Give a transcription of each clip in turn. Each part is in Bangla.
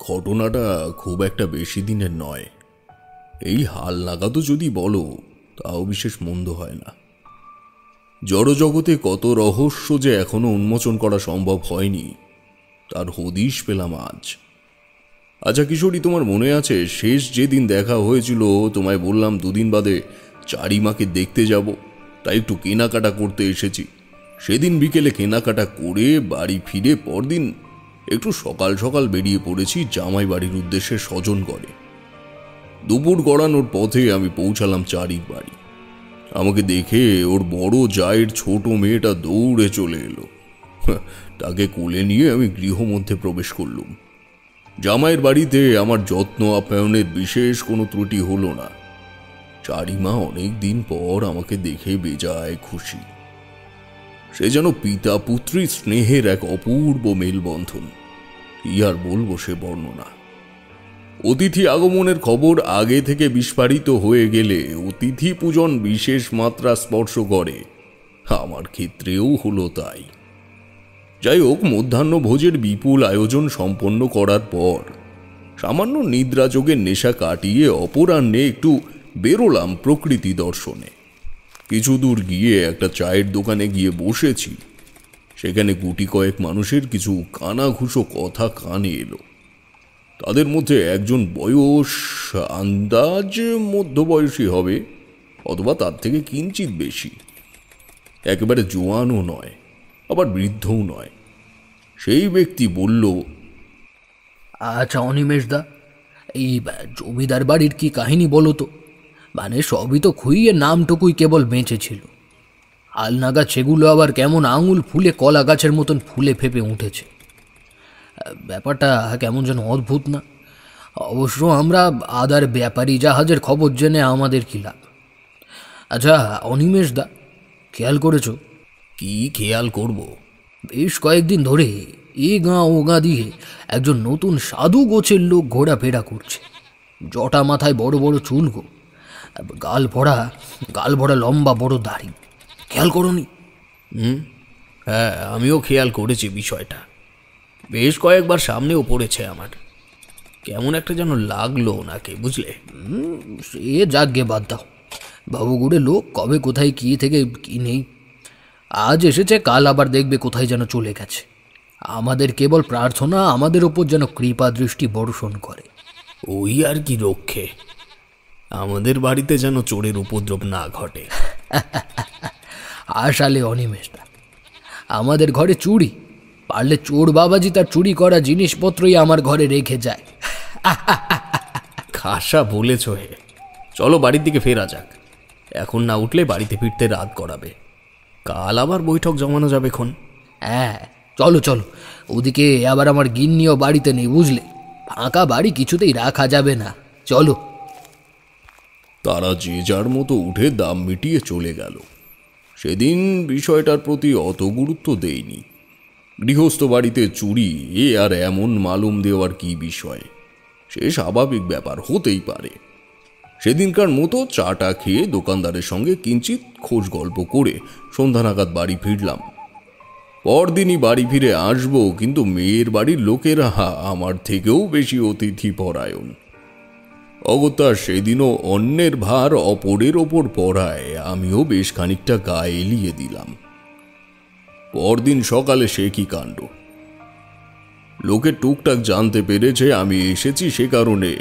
ঘটনাটা খুব একটা বেশি দিনের নয়। এই হাল নাগাদও যদি বলো তাও বিশেষ মন্দ হয় না। জড়জগতে কত রহস্য যে এখনো উন্মোচন করা সম্ভব হয়নি তার হদিশ পেলাম আজ। আচ্ছা কিশোরী, তোমার মনে আছে শেষ যেদিন দেখা হয়েছিল তোমায় বললাম দুদিন বাদে চারিমাকে দেখতে যাব, তাই একটু কেনাকাটা করতে এসেছি। সেদিন বিকেলে কেনাকাটা করে বাড়ি ফিরে পরদিন একটু সকাল সকাল বেরিয়ে পড়েছি জামাই বাড়ির উদ্দেশ্যে স্বজন করে। দুপুর গড়ানোর পথে আমি পৌঁছালাম চারির বাড়ি। আমাকে দেখে ওর বড় জায়ের ছোট মেয়েটা দৌড়ে চলে এলো। তাকে কোলে নিয়ে আমি গৃহমধ্যে প্রবেশ করলুম। জামাইয়ের বাড়িতে আমার যত্ন আপ্যায়নের বিশেষ কোনো ত্রুটি হলো না। চারিমা অনেক দিন পর আমাকে দেখে বেজায় খুশি। সে যেন পিতা পুত্রী স্নেহের এক অপূর্ব মেলবন্ধন। কি আর বলবো সে বর্ণনা। অতিথি আগমনের খবর আগে থেকে বিস্ফারিত হয়ে গেলে অতিথি পূজন বিশেষ মাত্রা স্পর্শ করে। আমার ক্ষেত্রেও হলো তাই। যাই হোক, মধ্যাহ্ন ভোজের বিপুল আয়োজন সম্পন্ন করার পর সামান্য নিদ্রাযোগের নেশা কাটিয়ে অপরাহ্নে একটু বেরোলাম প্রকৃতি দর্শনে। কিছু দূর গিয়ে একটা চায়ের দোকানে গিয়ে বসেছি। সেখানে গুটি কয়েক মানুষের কিছু কানাঘুষো কথা কানে এলো। তাদের মধ্যে একজন বয়স আন্দাজ মধ্যবয়সী হবে, অথবা তার থেকে কিঞ্চিত বেশি। একেবারে জোয়ানও নয়, আবার বৃদ্ধও নয়। সেই ব্যক্তি বলল, আচ্ছা অনিমেষ দা, এই জমিদার বাড়ির কি কাহিনী বলো তো? মানে সবই তো খুইয়ে নামটুকুই কেবল বেঁচেছিল। হালনাগাদ সেগুলো আবার কেমন আঙুল ফুলে কলা গাছের মতন ফুলে ফেপে উঠেছে। ব্যাপারটা কেমন যেন অদ্ভুত না? অবশ্য আমরা আদার ব্যাপারী জাহাজের খবর জেনে আমাদের কি লাভ? আচ্ছা অনিমেষ দা, খেয়াল করেছো? কি খেয়াল করব? বেশ কয়েকদিন ধরে এ গাঁ ও গাঁ দিয়ে একজন নতুন সাধু গোছের লোক ঘোরাফেরা করছে। জটা মাথায় বড় বড় চুল গো, গাল ভরা লম্বা বড় দাড়ি। খেয়াল করোনি? হ্যাঁ, আমিও খেয়াল করেছি বিষয়টা। বেশ কয়েকবার সামনেও পড়েছে আমার। কেমন একটা যেন লাগলো ওনাকে, বুঝলে? সে যাগ্যে বাদ দাও। বাবুগুড়ে লোক কবে কোথায় কি থেকে কি নেই। আজ এসেছে, কাল আবার দেখবে কোথায় যেন চলে গেছে। আমাদের কেবল প্রার্থনা আমাদের ওপর যেন কৃপা দৃষ্টি বর্ষণ করে। ওই আর কি রক্ষে, আমাদের বাড়িতে যেন চোরের উপদ্রব না ঘটে। আসালে অনিমেষটা, আমাদের ঘরে চুরি, পারলে চোর বাবাজি তার চুরি করা জিনিসপত্রই আমার ঘরে রেখে যায়। খাসা বলেছ হে। চলো বাড়ির দিকে ফেরা যাক। এখন না উঠলে বাড়িতে ফিরতে রাত করাবে। কাল আবার বৈঠক জমানো যাবে খন। হ্যাঁ চলো চলো, ওদিকে আবার আমার গিন্নিও বাড়িতে নেই, বুঝলে? ফাঁকা বাড়ি কিছুতেই রাখা যাবে না, চলো। তারা যে যার মতো উঠে দাম মিটিয়ে চলে গেল। সেদিন বিষয়টার প্রতি অত গুরুত্ব দেইনি। গৃহস্থ বাড়িতে চুরি, এ আর এমন মালুম দেওয়ার কি বিষয়? সে স্বাভাবিক ব্যাপার, হতেই পারে। সেদিনকার মতো চাটা খেয়ে দোকানদারের সঙ্গে কিঞ্চিত খোঁজ গল্প করে সন্ধ্যা নাগাদ বাড়ি ফিরলাম। পরদিনই বাড়ি ফিরে আসবো, কিন্তু মেয়ের বাড়ির লোকেরা আমার থেকেও বেশি অতিথি পরায়ণ। অগত্যা সেদিনও অন্যের ভার অপরের ওপর পড়ায় আমিও বেশ খানিকটা গায়ে এলিয়ে দিলাম। পরদিন সকালে সে কি কাণ্ড! লোকের টুকটাক জানতে পেরেছে আমি এসেছি, সে কারণে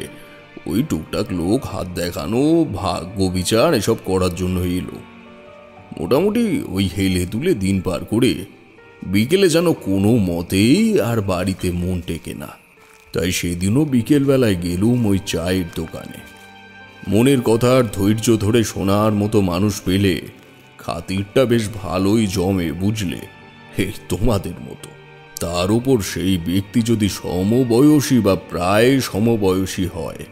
ওই টুকটাক লোক হাত দেখানো, ভাগ্য বিচার এসব করার জন্য এলো। মোটামুটি ওই হেলে তুলে দিন পার করে বিকেলে যেন কোনো মতেই আর বাড়িতে মন টেকে না। তাই সেদিনও বিকেলবেলায় গেলুম ওই চায়ের দোকানে। মনের কথা আর ধৈর্য ধরে শোনার মতো মানুষ পেলে খাতিরটা বেশ ভালোই জমে, বুঝলে? হে তোমাদের মতো। তার উপর সেই ব্যক্তি যদি সমবয়সী বা প্রায় সমবয়সী হয়,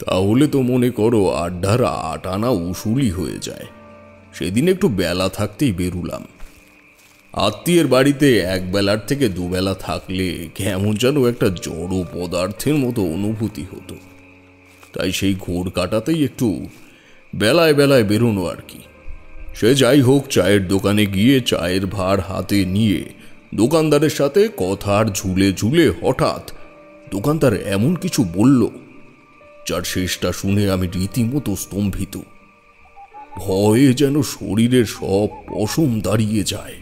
তাহলে তো মনে করো আড্ডার 8 আনা উসুলি হয়ে যায়। সেদিন একটু বেলা থাকতেই বেরুলাম। আত্মীয়ের বাড়িতে এক বেলার থেকে দুবেলা থাকলে কেমন যেন একটা জড় পদার্থের মতো অনুভূতি হতো। তাই সেই ঘোর কাটাতেই একটু বেলায় বেলায় বেরোনো আর কি। সে যাই হোক, চায়ের দোকানে গিয়ে চায়ের ভার হাতে নিয়ে দোকানদারের সাথে কথার ঝুলে ঝুলে হঠাৎ দোকানদার এমন কিছু বলল যার শেষটা শুনে আমি রীতিমতো স্তম্ভিত। ভয়ে যেন শরীরের সব পশম দাঁড়িয়ে যায়।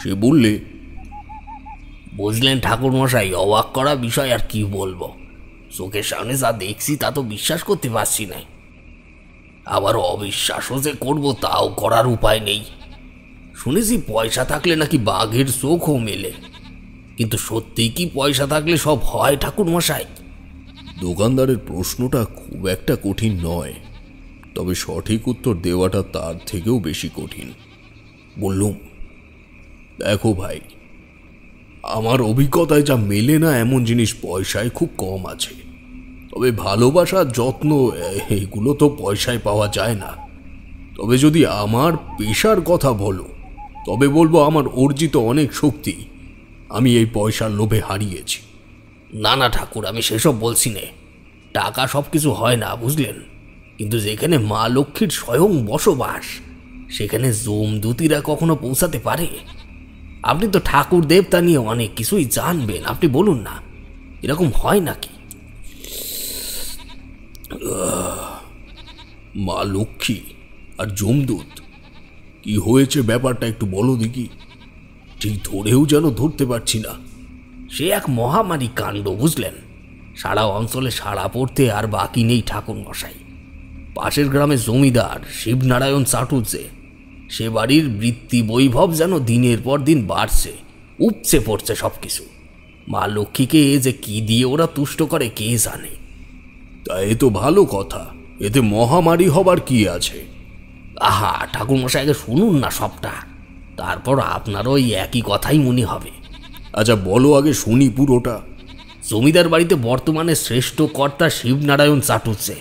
সে বললে, বুঝলেন ঠাকুর মশাই, অবাক করা বিষয় আর কি বলবো। চোখের সামনে যা দেখছি তা তো বিশ্বাস করতে পারছি না। আবার অবিশ্বাসও যে করবো তাও করার উপায় নেই। শুনেছি পয়সা থাকলে নাকি বাঘের চোখও মেলে, কিন্তু সত্যিই কি পয়সা থাকলে সব হয় ঠাকুর মশাই? দোকানদারের প্রশ্নটা খুব একটা কঠিন নয়, তবে সঠিক উত্তর দেওয়াটা তার থেকেও বেশি কঠিন। বললুম, দেখো ভাই, আমার অভিজ্ঞতায় যা মেলে না এমন জিনিস পয়সায় খুব কম আছে। তবে ভালোবাসা, যত্ন, এগুলো তো পয়সায় পাওয়া যায় না। তবে যদি আমার পেশার কথা বলো, তবে বলবো আমার অর্জিত অনেক শক্তি আমি এই পয়সার লোভে হারিয়েছি। না না ঠাকুর, আমি সেসব বলছি না। টাকা সব কিছু হয় না, বুঝলেন, কিন্তু যেখানে মা লক্ষ্মীর স্বয়ং বসবাস সেখানে জমদূতিরা কখনো পৌঁছাতে পারে? আপনি তো ঠাকুর দেবতা নিয়ে অনেক কিছুই জানবেন, আপনি বলুন না, এরকম হয় নাকি? মা লক্ষ্মী আর যমদূত, কি হয়েছে ব্যাপারটা একটু বলো দেখি। ঠিক ধরেও যেন ধরতে পারছি না। সে এক মহামারী কাণ্ড, বুঝলেন। সারা অঞ্চলে সাড়া পড়তে আর বাকি নেই ঠাকুর মশাই। পাশের গ্রামে জমিদার শিবনারায়ণ চাটুর্যে, সে বাড়ির বৃত্তি বৈভব যেন দিনের পর দিন বাড়ছে, উপচে পড়ছে সব কিছু। মা লক্ষ্মীকে যে কি দিয়ে ওরা তুষ্ট করে কে জানে। তা এ তো ভালো কথা, এতে মহামারী হবার কি আছে? আহা ঠাকুর মশাইকে শুনুন না সবটা, তারপর আপনারও ওই একই কথাই মনে হবে। আচ্ছা বলো আগে শুনি পুরোটা। জমিদার বাড়িতে বর্তমানে শ্রেষ্ঠ কর্তা শিবনারায়ণ চাটুর্যে,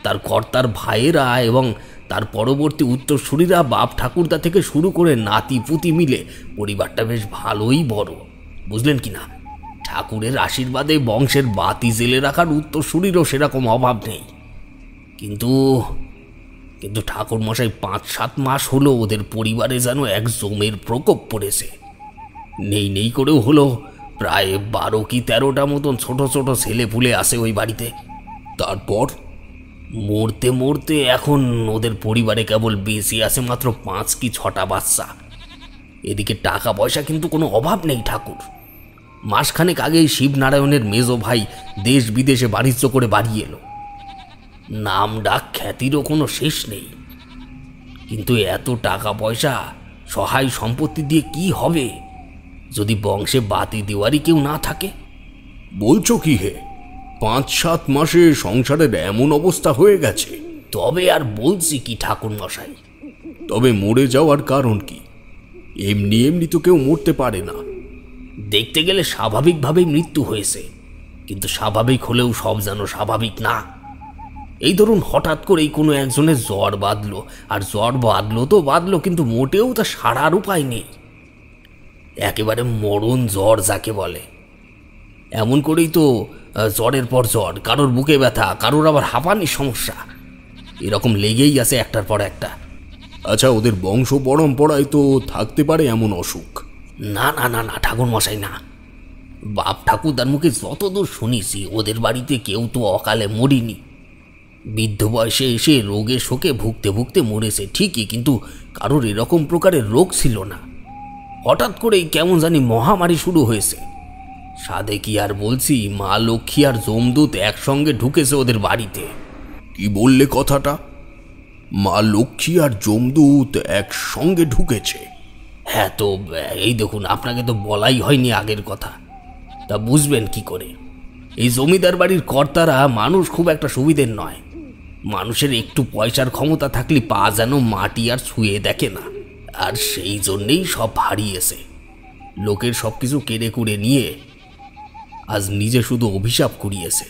তার কর্তার ভাইয়েরা এবং তার পরবর্তী উত্তরসূরিরা বাপ ঠাকুরদা থেকে শুরু করে নাতি পুতি মিলে পরিবারটা বেশ ভালোই বড়, বুঝলেন কি না। ঠাকুরের আশীর্বাদে বংশের বাতি জেলে রাখার উত্তরসূরিরও সেরকম অভাব নেই। কিন্তু কিন্তু ঠাকুর মশাই 5-7 মাস হলো ওদের পরিবারে যেন এক জমের প্রকোপ পড়েছে। নেই নেই করেও হলো প্রায় 12 কি 13টা মতন ছোট ছোট ছেলে পুলে আসে ওই বাড়িতে। তারপর মরতে মরতে এখন ওদের পরিবারে কেবল বেশি আছে মাত্র 5 কি 6টা বাচ্চা। এদিকে টাকা পয়সা কিন্তু কোনো অভাব নেই ঠাকুর। মাসখানেক আগেই শিবনারায়ণের মেজো ভাই দেশ বিদেশে বাণিজ্য করে বাড়ি এলো। নাম ডাক খ্যাতিরও কোনো শেষ নেই। কিন্তু এত টাকা পয়সা, সহায় সম্পত্তি দিয়ে কি হবে যদি বংশে বাতি দেওয়ারই কেউ না থাকে? বলছো কি হে, 5-7 মাসে সংসারের এমন অবস্থা হয়ে গেছে? তবে আর বলছি কি ঠাকুর মশাই। তবে মরে যাওয়ার কারণ কি? এমনি এমনি তো কেউ মরতে পারে না। দেখতে গেলে স্বাভাবিকভাবেই মৃত্যু হয়েছে, কিন্তু স্বাভাবিক হলেও সব যেন স্বাভাবিক না। এই ধরুন হঠাৎ করেই কোনো একজনের জ্বর বাঁধলো, আর জ্বর বাঁধলো তো বাঁধলো, কিন্তু মোটেও তা সারার উপায় নেই। একেবারে মরণ জ্বর যাকে বলে। এমন করেই তো জ্বরের পর জ্বর, কারোর বুকে ব্যথা, কারোর আবার হাঁপানির সমস্যা, এরকম লেগেই আছে একটার পর একটা। আচ্ছা, ওদের বংশ পরম্পরায় তো থাকতে পারে এমন অসুখ? না না না না ঠাকুর মশাই, না। বাপ ঠাকুরদার মুখে যতদূর শুনেছি ওদের বাড়িতে কেউ তো অকালে মরিনি। বৃদ্ধ বয়সে এসে রোগে শোকে ভুগতে ভুগতে মরেছে ঠিকই, কিন্তু কারোর এরকম প্রকারের রোগ ছিল না। হঠাৎ করেই কেমন জানি মহামারী শুরু হয়েছে। সাধে কি আর বলছি, মা লক্ষ্মী আর যমদূত একসঙ্গে ঢুকেছে ওদের বাড়িতে। কি বললে কথাটা? মা লক্ষ্মী আর যমদূত একসঙ্গে ঢুকেছে? হ্যাঁ, তো এই দেখুন, আপনাকে তো বলাই হয়নি আগের কথা, তা বুঝবেন কি করে? এই জমিদার বাড়ির কর্তারা মানুষ খুব একটা সুবিধের নয়। মানুষের একটু পয়সার ক্ষমতা থাকলে পা যেন মাটি আর ছুঁয়ে দেখে না, আর সেই জন্যেই সব হারিয়েছে। লোকের সব কিছু কেড়ে কুড়ে নিয়ে আজ নিজে শুধু অভিশাপ কুড়িয়েছে।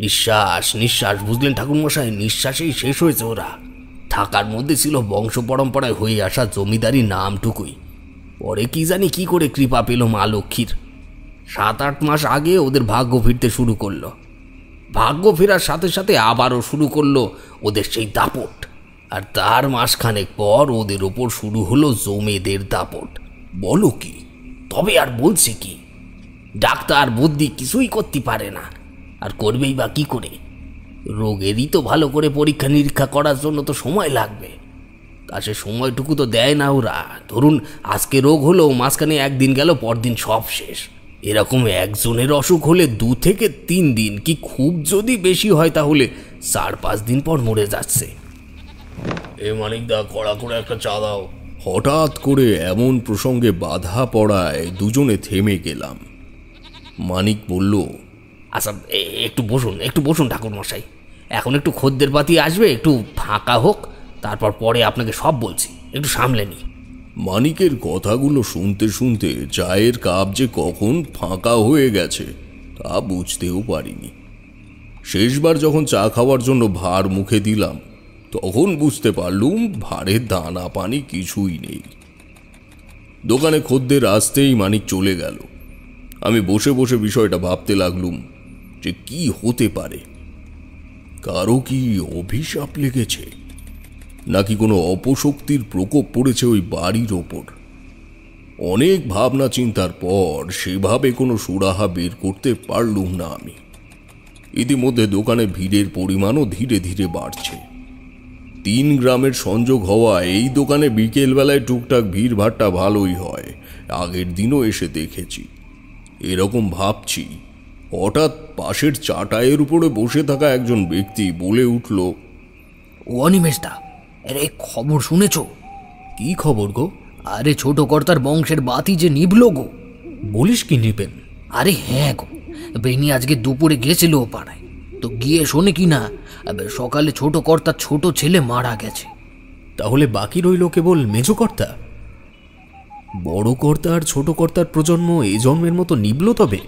নিঃশ্বাস নিঃশ্বাস, বুঝলেন ঠাকুরমশাই, নিঃশ্বাসেই শেষ হয়েছে ওরা। থাকার মধ্যে ছিল বংশ পরম্পরায় হয়ে আসা জমিদারি নামটুকুই। পরে কি জানি কি করে কৃপা পেল মা লক্ষ্মীর। 7-8 মাস আগে ওদের ভাগ্য ফিরতে শুরু করলো। ভাগ্য ফেরার সাথে সাথে আবারও শুরু করলো ওদের সেই দাপট। আর তার মাসখানেক পর ওদের ওপর শুরু হলো জমেদের দাপট। বলো কি? তবে আর বলছি কি, ডাক্তার বুদ্ধি কিছুই করতে পারে না, আর করবেই বা কি করে? রোগেরই তো ভালো করে পরীক্ষা নিরীক্ষা করার জন্য তো সময় লাগবে, তা সে সময়টুকু তো দেয় না ওরা। ধরুন আজকে রোগ হলো, মাঝখানে একদিন গেল, পরদিন সব শেষ। এরকম একজনের অসুখ হলে 2 থেকে 3 দিন, কি খুব যদি বেশি হয় তাহলে 4-5 দিন পর মরে যাচ্ছে। মানিকদা, কড়া করে একটা চা দাও। হঠাৎ করে এমন প্রসঙ্গে বাধা পড়ায় দুজনে থেমে গেলাম। মানিক বলল, আচ্ছা একটু বসুন ঠাকুরমশাই, এখন একটু খদ্দের পাতি আসবে, একটু ফাঁকা হোক, তারপর পরে আপনাকে সব বলছি, একটু সামলে নি। মানিকের কথাগুলো শুনতে শুনতে চায়ের কাপ যে কখন ফাঁকা হয়ে গেছে তা বুঝতেও পারিনি। শেষবার যখন চা খাওয়ার জন্য ভার মুখে দিলাম তখন বুঝতে পারলুম ভারের দানা পানি কিছুই নেই। দোকানে খদ্দের আসতেই মানিক চলে গেল। আমি বসে বসে বিষয়টা ভাবতে লাগলুম যে কি হতে পারে। কারো কি অভিশাপ লেগেছে, নাকি কোনো অপশক্তির প্রকোপ পড়েছে ওই বাড়ির ওপর? অনেক ভাবনা চিন্তার পর সেভাবে কোনো সুরাহা বের করতে পারলুম না আমি। ইতিমধ্যে দোকানে ভিড়ের পরিমাণও ধীরে ধীরে বাড়ছে। 3 গ্রামের সংযোগ হওয়ায় এই দোকানে বিকেলবেলায় টুকটাক ভিড় ভাট্টা ভালোই হয়, আগের দিনও এসে দেখেছি। এরকম ভাবছি, হঠাৎ পাশের চাটাইয়ের উপরে বসে থাকা একজন ব্যক্তি বলে উঠল, ও অনিমেষদা, আরে খবর শুনেছ? কি খবর গো? আরে ছোট কর্তার বংশের বাতি যে নিভল গো। বলিস কি, নিবেন? আরে হ্যাঁ গো, বেনি আজকে দুপুরে গেছিল ও পাড়ায়, তো গিয়ে শোনে কি না সকালে ছোট কর্তার ছোট ছেলে মারা গেছে। তাহলে বাকি রইল কেবল মেজো কর্তা। বড় কর্তা আর ছোট কর্তার প্রজন্ম এই জন্মের মতো নিবল তবে?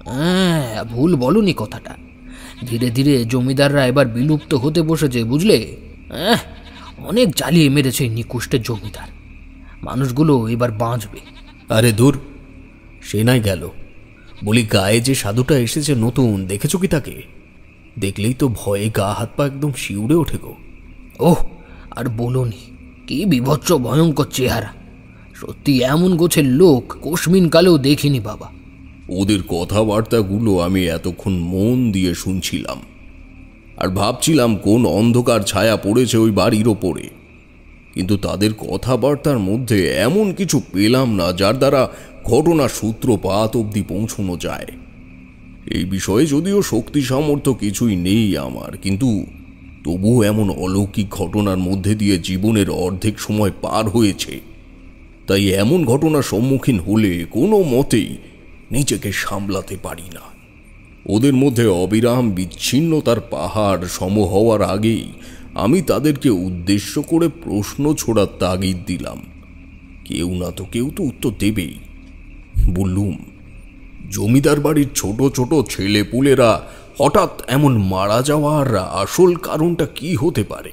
হ্যাঁ, ভুল বলনি কথাটা। ধীরে ধীরে জমিদাররা এবার বিলুপ্ত হতে বসেছে, বুঝলে? অনেক জ্বালিয়ে মেরেছে এই নিকুষ্টের জমিদার। মানুষগুলো এবার বাঁচবে। আরে দূর, সে নাই গেল, বলি গায়ে যে সাধুটা এসেছে নতুন, দেখেছো কি তাকে? দেখলেই তো ভয়ে গা হাত পা একদম শিউরে ওঠে গো। ওহ, আর বলোনি, কি বিভৎস ভয়ঙ্কর চেহারা! সত্যি এমন গোছের লোক কোশমিন কালেও দেখিনি বাবা। ওদের কথাবার্তাগুলো আমি এতক্ষণ মন দিয়ে শুনছিলাম, আর ভাবছিলাম কোন অন্ধকার ছায়া পড়েছে ওই বাড়ির ওপরে। কিন্তু তাদের কথাবার্তার মধ্যে এমন কিছু পেলাম না যার দ্বারা ঘটনার সূত্রপাত অবধি পৌঁছানো যায়। এই বিষয়ে যদিও শক্তি সামর্থ্য কিছুই নেই আমার, কিন্তু তবুও এমন অলৌকিক ঘটনার মধ্যে দিয়ে জীবনের অর্ধেক সময় পার হয়েছে, তাই এমন ঘটনার সম্মুখীন হলে কোনো মতেই নিজেকে সামলাতে পারি না। ওদের মধ্যে অবিরাম বিচ্ছিন্নতার পাহাড় সম হওয়ার আগেই আমি তাদেরকে উদ্দেশ্য করে প্রশ্ন ছোড়ার তাগিদ দিলাম। কেউ না তো কেউ তো উত্তর দেবেই। বললুম, জমিদার বাড়ির ছোট ছোট ছেলেপুলেরা হঠাৎ এমন মারা যাওয়ার আসল কারণটা কি হতে পারে?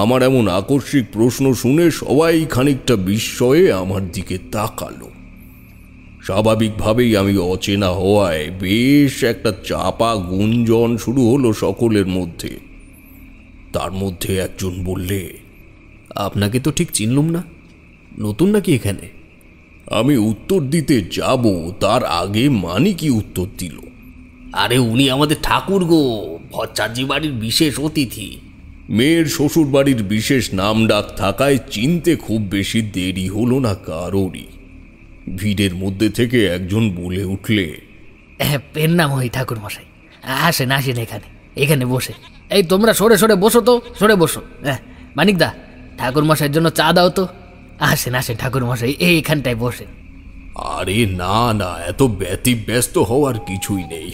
আমার এমন আকস্মিক প্রশ্ন শুনে সবাই খানিকটা বিস্ময়ে আমার দিকে তাকালো। স্বাভাবিকভাবেই আমি অচেনা হওয়ায় বেশ একটা চাপা গুঞ্জন শুরু হলো সকলের মধ্যে। তার মধ্যে একজন বললে, আপনাকে তো ঠিক চিনলুম না, নতুন নাকি এখানে? আমি উত্তর দিতে যাব তার আগে মানিকই উত্তর দিল, আরে উনি আমাদের ঠাকুর গো, ভট্টাচার্য বাড়ির বিশেষ অতিথি। মেয়ের শ্বশুর বাড়ির বিশেষ নাম ডাক থাকায় চিনতে খুব বেশি দেরি হলো না কারোরই। ভিড়ের মধ্যে থেকে একজন বলে উঠলে, পেন নাম ওই ঠাকুর মশাই, আসেন আসেন, এখানে এখানে বসে। এই তোমরা সরে সরে বসো তো, সরে বসো। মানিকদা, ঠাকুর মশাইয়ের জন্য চা দাও তো। আসেন আসেন ঠাকুর মশাই, এইখানটায় বসেন। আরে না না, এত ব্যতিব্যস্ত হওয়ার কিছুই নেই,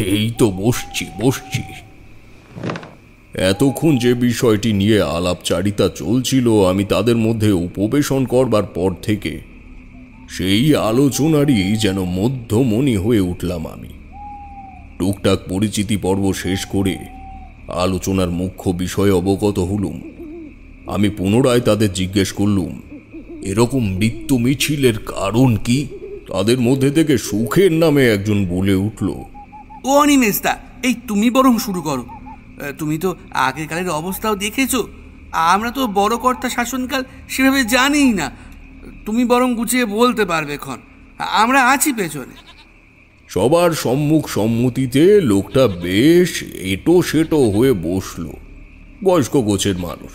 এই তো বসছি। এতক্ষণ যে বিষয়টি নিয়ে আলাপচারিতা চলছিল, আমি তাদের মধ্যে উপবেশন করবার পর থেকে সেই আলোচনারই যেন মধ্যমণি হয়ে উঠলাম আমি। টুকটাক পরিচিতি পর্ব শেষ করে আলোচনার মুখ্য বিষয়ে অবগত হলুম। আমি পুনরায় তাদের জিজ্ঞেস করলুম, এরকম মৃত্যু মিছিলের কারণ কি? তাদের মধ্যে থেকে সুখের নামে একজন বলে উঠল, ও অনিমেষদা, এই তুমি বরং শুরু করো। তুমি তো আগেকালের অবস্থাও দেখেছো, আমরা তো বড় কর্তা শাসনকাল সেভাবে জানিই না। তুমি বরং গুছিয়ে বলতে পারবে খন। আমরা আছি পেছনে। সবার সম্মুখ সম্মতিতে লোকটা বেশ এটো সেটো হয়ে বসল। বয়স্ক গোছের মানুষ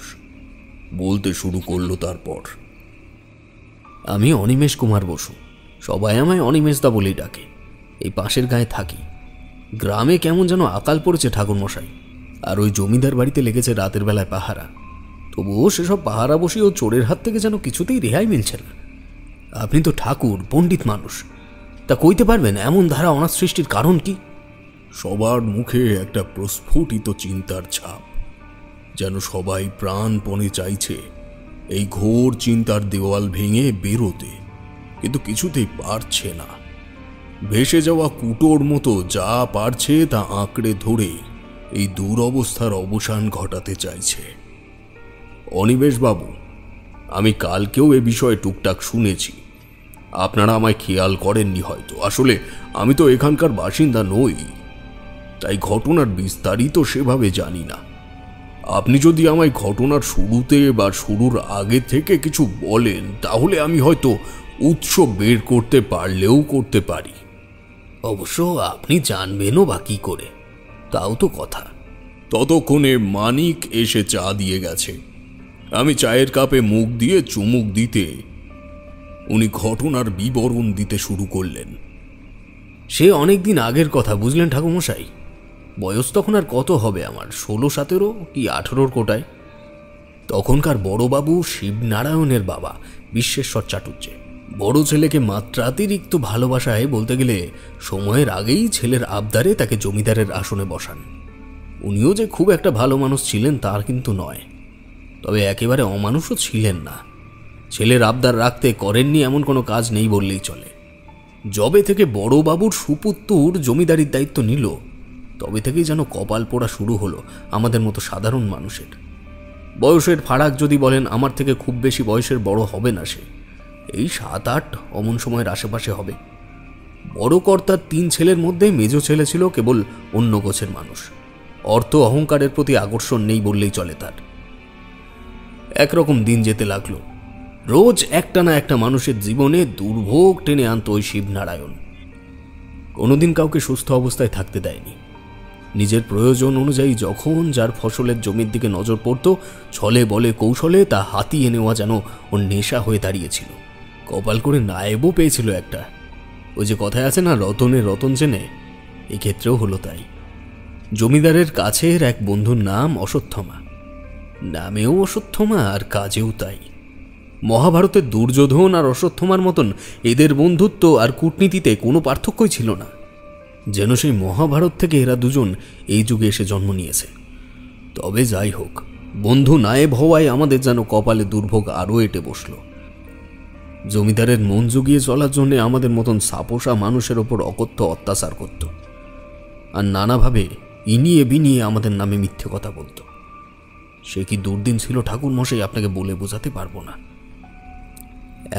বলতে শুরু করলো তারপর। আমি অনিমেষ কুমার বসু, সবাই আমায় অনিমেষদা বলেই ডাকে। এই পাশের গায়ে থাকি। গ্রামে কেমন যেন আকাল পড়েছে ঠাকুরমশাই, আর ওই জমিদার বাড়িতে লেগেছে রাতের বেলায় পাহারা। তবুও সেসব পাহারা বসি ও চোরের হাত থেকে যেন কিছুতেই রেহাই মিলছে না। আপনি তো ঠাকুর, পণ্ডিত মানুষ, তা কইতে পারবেন এমন ধারা অনাথ সৃষ্টির কারণ কি? সবার মুখে একটা প্রস্ফুটিত চিন্তার ছাপ, যেন সবাই প্রাণপণে চাইছে এই ঘোর চিন্তার দেওয়াল ভেঙে বেরোতে, কিন্তু কিছুতেই পারছে না। ভেসে যাওয়া কুটোর মতো যা পারছে তা আঁকড়ে ধরে এই দুরবস্থার অবসান ঘটাতে চাইছে। অনিমেষবাবু, আমি কালকেও এ বিষয়ে টুকটাক শুনেছি। আপনারা আমায় খেয়াল করেননি হয়তো। আসলে আমি তো এখানকার বাসিন্দা নই, তাই ঘটনার বিস্তারিত সেভাবে জানি না। আপনি যদি আমায় ঘটনার শুরুতে বা শুরুর আগে থেকে কিছু বলেন, তাহলে আমি হয়তো উৎস বের করতে পারলেও করতে পারি। অবশ্য আপনি জানবেনও বা কি করে, তাও তো কথা। ততক্ষণে মানিক এসে চা দিয়ে গেছে। আমি চায়ের কাপে মুখ দিয়ে চুমুক দিতে উনি ঘটনার বিবরণ দিতে শুরু করলেন। সে অনেকদিন আগের কথা, বুঝলেন ঠাকুরমশাই। বয়স তখন আর কত হবে আমার, 16-17 কি 18-র কোটায়। তখনকার বড়বাবু শিবনারায়ণের বাবা বিশ্বেশ্বর চাটুর্যে বড় ছেলেকে মাত্রাতিরিক্ত ভালোবাসায়, বলতে গেলে সময়ের আগেই ছেলের আবদারে তাকে জমিদারের আসনে বসান। উনিও যে খুব একটা ভালো মানুষ ছিলেন তার কিন্তু নয়, তবে একেবারে অমানুষও ছিলেন না। ছেলের আবদার রাখতে করেননি এমন কোনো কাজ নেই বললেই চলে। যবে থেকে বড়বাবুর সুপুত্তুর জমিদারির দায়িত্ব নিল, তবে থেকেই যেন কপাল পোড়া শুরু হলো আমাদের মতো সাধারণ মানুষের। বয়সের ফারাক যদি বলেন, আমার থেকে খুব বেশি বয়সের বড় হবে না সে, এই 7-8 অমন সময়ের আশেপাশে হবে। বড় কর্তার 3 ছেলের মধ্যে মেজো ছেলে ছিল কেবল অন্য গোছের মানুষ। অর্থ অহংকারের প্রতি আকর্ষণ নেই বললেই চলে তার। একরকম দিন যেতে লাগলো। রোজ একটা না একটা মানুষের জীবনে দুর্ভোগ টেনে আনত ওই শিবনারায়ণ। কোনোদিন কাউকে সুস্থ অবস্থায় থাকতে দেয়নি। নিজের প্রয়োজন অনুযায়ী যখন যার ফসলের জমির দিকে নজর পড়ত, ছলে বলে কৌশলে তা হাতিয়ে নেওয়া যেন ওর নেশা হয়ে দাঁড়িয়েছিল। কপাল করে নায়েবও পেয়েছিল একটা। ওই যে কথায় আছে না, রতনে রতন চেনে, এক্ষেত্রেও হলো তাই। জমিদারের কাছের এক বন্ধুর নাম অশ্বত্থমা। নামেও অশ্বত্থমা আর কাজেও তাই। মহাভারতের দুর্যোধন আর অশ্বত্থমার মতন এদের বন্ধুত্ব আর কূটনীতিতে কোনো পার্থক্যই ছিল না। যেন সেই মহাভারত থেকে এরা দুজন এই যুগে এসে জন্ম নিয়েছে। তবে যাই হোক, বন্ধু নায়েব হওয়ায় আমাদের যেন কপালে দুর্ভোগ আরও এঁটে বসল। জমিদারের মন জুগিয়ে চলার জন্য আমাদের মতন সাপোসা মানুষের ওপর অকথ্য অত্যাচার করত, আর নানাভাবে ইনিয়ে বিনিয়ে আমাদের নামে মিথ্যে কথা বলত। সে কি দুর্দিন ছিল ঠাকুরমশাই, আপনাকে বলে বোঝাতে পারবো না।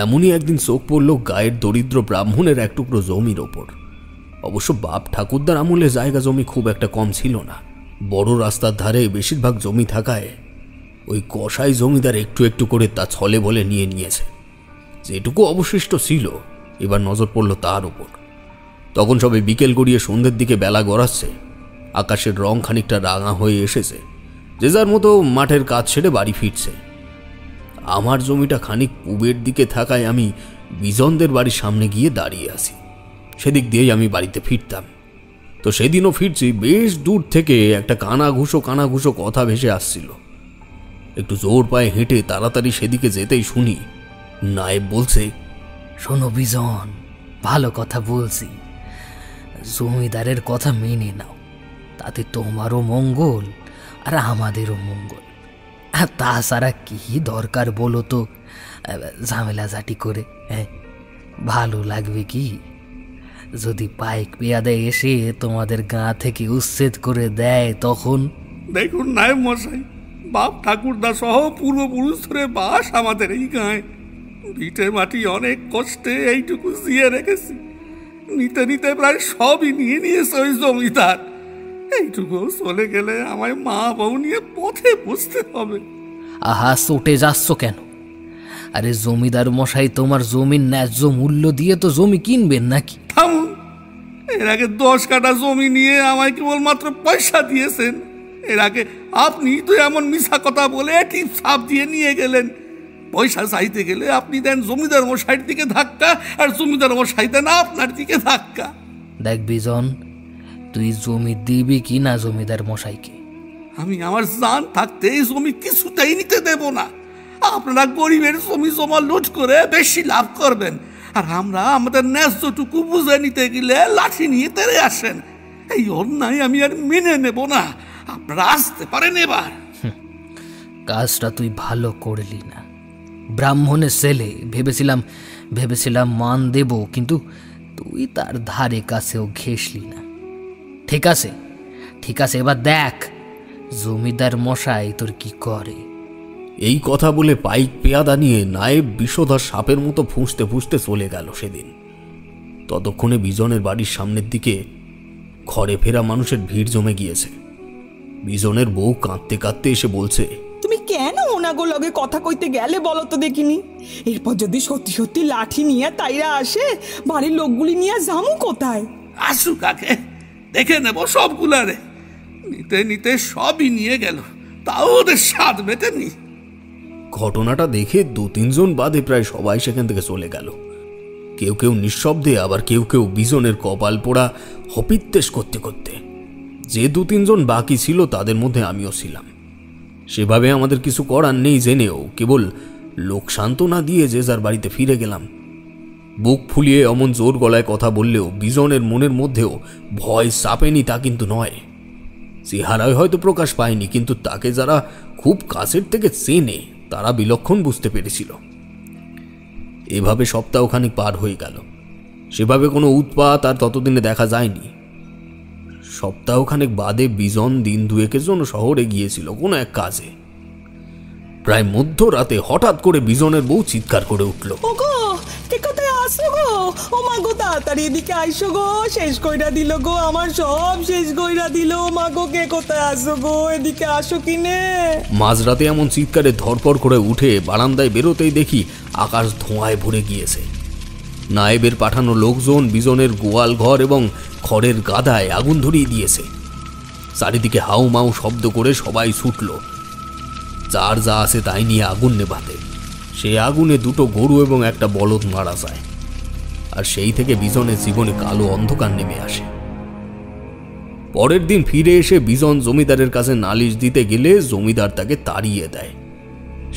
এমনই একদিন চোখ পড়ল গায়ের দরিদ্র ব্রাহ্মণের এক টুকরো জমির ওপর। অবশ্য বাপ ঠাকুরদার আমলে জায়গা জমি খুব একটা কম ছিল না। বড় রাস্তার ধারে বেশিরভাগ জমি থাকায় ওই কসাই জমিদার একটু একটু করে তা ছলে বলে নিয়ে নিয়েছে। যেটুকু অবশিষ্ট ছিল, এবার নজর পড়ল তার উপর। তখন সবে বিকেল গড়িয়ে সন্ধ্যের দিকে বেলা গড়াচ্ছে। আকাশের রং খানিকটা রাঙা হয়ে এসেছে। যে যার মতো মাঠের কাজ ছেড়ে বাড়ি ফিরছে। আমার জমিটা খানিক পূবের দিকে থাকায় আমি বিজনদের বাড়ির সামনে গিয়ে দাঁড়িয়ে আছি। সেদিক দিয়েই আমি বাড়িতে ফিরতাম। তো সেদিনও ফিরছি, বেশ দূর থেকে একটা কানাঘুষো কথা ভেসে আসছিল। একটু জোর পায়ে হেঁটে তাড়াতাড়ি সেদিকে যেতেই শুনি নায়েব বলছে, শোনো বিজন, ভালো কথা বলছি, জমিদারের কথা মেনে নাও, তাতে তোমারও মঙ্গল আর আমাদেরও মঙ্গল। আর তাছাড়া কি দরকার বলো তো ঝামেলাঝাটি করে? হ্যাঁ, ভালো লাগবে কি যদি পাইক পেয়াদে এসে তোমাদের গাঁ থেকে উচ্ছেদ করে দেয় তখন? দেখুন নায়েব মশাই, বাপ ঠাকুরদা সহ পূর্বপুরুষ ধরে বাস আমাদের এই গাঁয়ে। ভিটে মাটি অনেক কষ্টে এইটুকু জিয়ে রেখেছি। নিতে নিতে প্রায় সবই নিয়ে নিয়েছে ওই জমিদার। এইটুকু চলে গেলে আমায় মা বউ নিয়ে পথে বসতে হবে। আহা, চটে যাচ্ছ কেন? আরে জমিদার মশাই তোমার জমির ন্যায্য মূল্য দিয়ে তো জমি কিনবেন নাকি? থামুন, এর আগে 10 কাঠা জমি নিয়ে আমায় কেবলমাত্র পয়সা দিয়েছেন। এর আগে আপনি তো এমন মিছা কথা বলে টিপ ছাপ দিয়ে নিয়ে গেলেন। পয়সা চাইতে গেলে আপনি দেন জমিদার মশাইয়ের দিকে ধাক্কা, আর জমিদার মশাই দেন আপনার দিকে ধাক্কা। দেখ বিজন, তুই জমি দিবি কি না জমিদার মশাইকে? আমি আমার জান থাকতে এই জমি কিছুতেই নিতে দেব না। আপনারা গরিবের জমি জমা লুট করে বেশি লাভ করবেন, আর আমরা আমাদের ন্যায্যটুকু বুঝে নিতে গেলে লাঠি নিয়ে তেড়ে আসেন। এই অন্যায় আমি আর মেনে নেব না। আপনারা আসতে পারেন এবার। কাজটা তুই ভালো করলি না। ব্রাহ্মণের ছেলে, ভেবেছিলাম মান দেব, কিন্তু তুই তার ধারে কাছেও ঘেসলি না। ঠিক আছে, এবার দেখ জমিদার মশাই তোর কি করে। এই কথা বলে পাইক পেয়াদা নিয়ে নায়েব বিষধর সাপের মতো ফুঁসতে ফুঁসতে চলে গেল সেদিন। ততক্ষণে বিজনের বাড়ির সামনের দিকে ঘরে ফেরা মানুষের ভিড় জমে গিয়েছে। বিজনের বউ কাঁদতে কাঁদতে এসে বলছে, তুমি কেন ওনাগো লগে কথা কইতে গেলে বলো তো দেখিনি? এরপর যদি সত্যি সত্যি লাঠি নিয়ে তাইরা আসে, বাড়ির লোকগুলি নিয়ে যামু কোথায়? আসু কাকে দেখে নেব সবগুলারে। নিতে নিতে সবই নিয়ে গেল, তাও ওদের স্বাদ মেটেনি। ঘটনাটা দেখে 2-3 জন বাদে প্রায় সবাই সেখান থেকে চলে গেল। কেউ কেউ নিঃশব্দে, আবার কেউ কেউ বিজনের কপাল পোড়া হপিত্তেশ করতে করতে। যে 2-3 জন বাকি ছিল তাদের মধ্যে আমিও ছিলাম। সেভাবে আমাদের কিছু করার নেই জেনেও কেবল লোক সান্ত্বনা দিয়ে যে যার বাড়িতে ফিরে গেলাম। বুক ফুলিয়ে অমন জোর গলায় কথা বললেও বিজনের মনের মধ্যেও ভয় চাপেনি তা কিন্তু নয়। চেহারায় হয়তো প্রকাশ পায়নি, কিন্তু তাকে যারা খুব কাছের থেকে চেনে তারা বিলক্ষণ বুঝতে পেরেছিল। এভাবে সপ্তাহখানিক পার হয়ে গেল। সেভাবে কোনো উৎপাত আর ততদিনে দেখা যায়নি। সপ্তাহখানেক বাদে বিজন দিন 2-এর জন্য শহরে গিয়েছিল কোনো এক কাজে। প্রায় মধ্যরাতে হঠাৎ করে বিজনের বউ চিৎকার করে উঠল, ওগো কে কোথায় আসো গো? ও মা গো, তাড়াতাড়ি এদিকে আইসো গো, শেষ কইরা দিল গো, আমার সব শেষ কইরা দিল। মা গো, কে কোথায় আসো গো, এদিকে আসো কিনে। মাঝরাতে এমন চিৎকারে ধরপড় করে উঠে বারান্দায় বেরোতেই দেখি আকাশ ধোঁয়ায় ভরে গিয়েছে। নায়েবের পাঠানো লোকজন বিজনের গোয়াল ঘর এবং খড়ের গাদায় আগুন ধরিয়ে দিয়েছে। চারিদিকে হাউ মাউ শব্দ করে সবাই ছুটল, যার যা আছে তাই নিয়ে আগুন নেভাতে। সে আগুনে 2টো গরু এবং একটা বলদ মারা যায়, আর সেই থেকে বিজনের জীবনে কালো অন্ধকার নেমে আসে। পরের দিন ফিরে এসে বিজন জমিদারের কাছে নালিশ দিতে গেলে জমিদার তাকে তাড়িয়ে দেয়।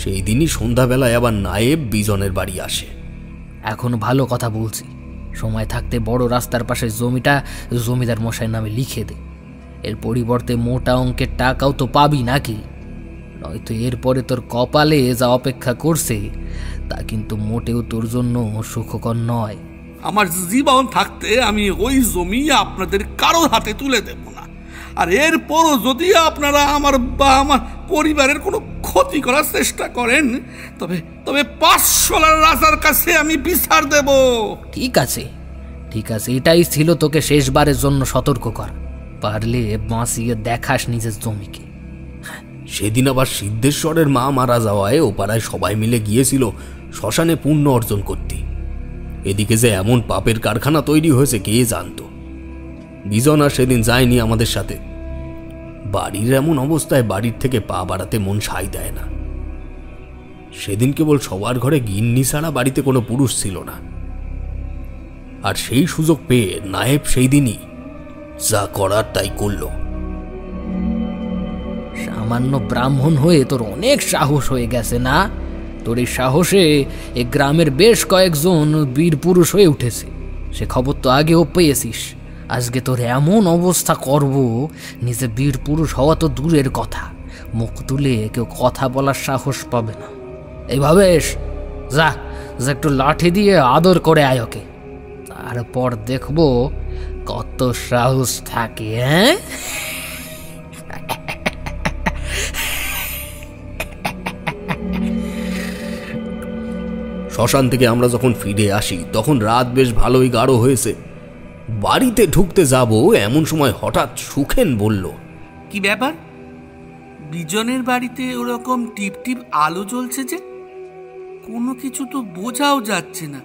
সেই দিনই সন্ধ্যাবেলায় আবার নায়েব বিজনের বাড়ি আসে। এখন ভালো কথা বলছি, সময় থাকতে বড় রাস্তার পাশে জমিটা জমিদার মশাইয়ের নামে লিখে দে। এর পরিবর্তে মোটা অঙ্কের টাকাও তো পাবি নাকি? নয়তো এরপরে তোর কপালে যা অপেক্ষা করছে তা কিন্তু মোটেও তোর জন্য সুখকর নয়। আমার জীবন থাকতে আমি ওই জমি আপনাদের কারোর হাতে তুলে দেব না। আর এরপরও যদি আপনারা আমার বা আমার পরিবারের কোনো ক্ষতি করার চেষ্টা করেন, তবে 500 রাজার কাছে আমি বিচার দেব। ঠিক আছে, এটাই ছিল তোকে শেষবারের জন্য সতর্ক কর। পারলে বাঁচিয়ে দেখাস নিজের জমিকে। সেদিন আবার সিদ্ধেশ্বরের মা মারা যাওয়ায় ও পাড়ায় সবাই মিলে গিয়েছিল শ্মশানে পুণ্য অর্জন করতে। এদিকে যে এমন পাপের কারখানা তৈরি হয়েছে কে জানতো। বিজন আর সেদিন যায়নি আমাদের সাথে। বাড়ির এমন অবস্থায় বাড়ির থেকে পা বাড়াতে মন সায় দেয় না। সেদিন কেবল সবার ঘরে গিন্নি ছাড়া বাড়িতে কোনো পুরুষ ছিল না। আর সেই সুযোগ পেয়ে নায়েব সেই দিনই যা করার তাই করল। সামান্য ব্রাহ্মণ হয়ে তোর অনেক সাহস হয়ে গেছে না? তোর এই সাহসে এ গ্রামের বেশ কয়েকজন বীর পুরুষ হয়ে উঠেছে। সে খবর তো আগেও পেয়েছিস। আজকে তোর এমন অবস্থা করব, নিজে বীর পুরুষ হওয়া তো দূরের কথা, মুখ তুলে কেউ কথা বলার সাহস পাবে না। এইভাবে যা একটু লাঠি দিয়ে আদর করে আয় ওকে, তারপর দেখবো কত সাহস থাকে। হ্যাঁ, শ্মশান থেকে আমরা যখন ফিরে আসি তখন রাত বেশ ভালোই গাঢ় হয়েছে। বাড়িতে ঢুকতে যাব এমন সময় হঠাৎ সুখেন বলল, কি ব্যাপার, বিজনের বাড়িতে ওরকম টিপ টিপ আলো জ্বলছে যে? কোনো কিছু তো বোঝাও যাচ্ছে না।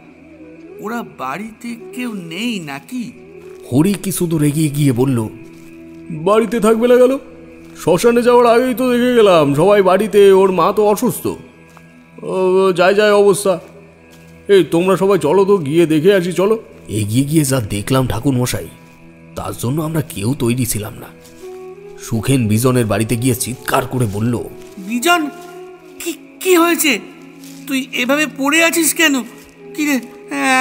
ওরা বাড়িতে কেউ নেই নাকি? হরি কিছু দূর এগিয়ে গিয়ে বলল, বাড়িতে থাকবে না গেল? শ্মশানে যাওয়ার আগেই তো দেখে গেলাম সবাই বাড়িতে, ওর মা তো অসুস্থ। যায় অবস্থা। এই তোমরা সবাই চলো তো, গিয়ে দেখে আসি চলো। এগিয়ে গিয়ে যা দেখলাম ঠাকুর মশাই, তার জন্য আমরা কেউ তৈরি ছিলাম না। সুখেন বিজনের বাড়িতে গিয়ে চিৎকার করে বলল, বিজন, কি হয়েছে? তুই এভাবে পড়ে আছিস কেন? কি রে,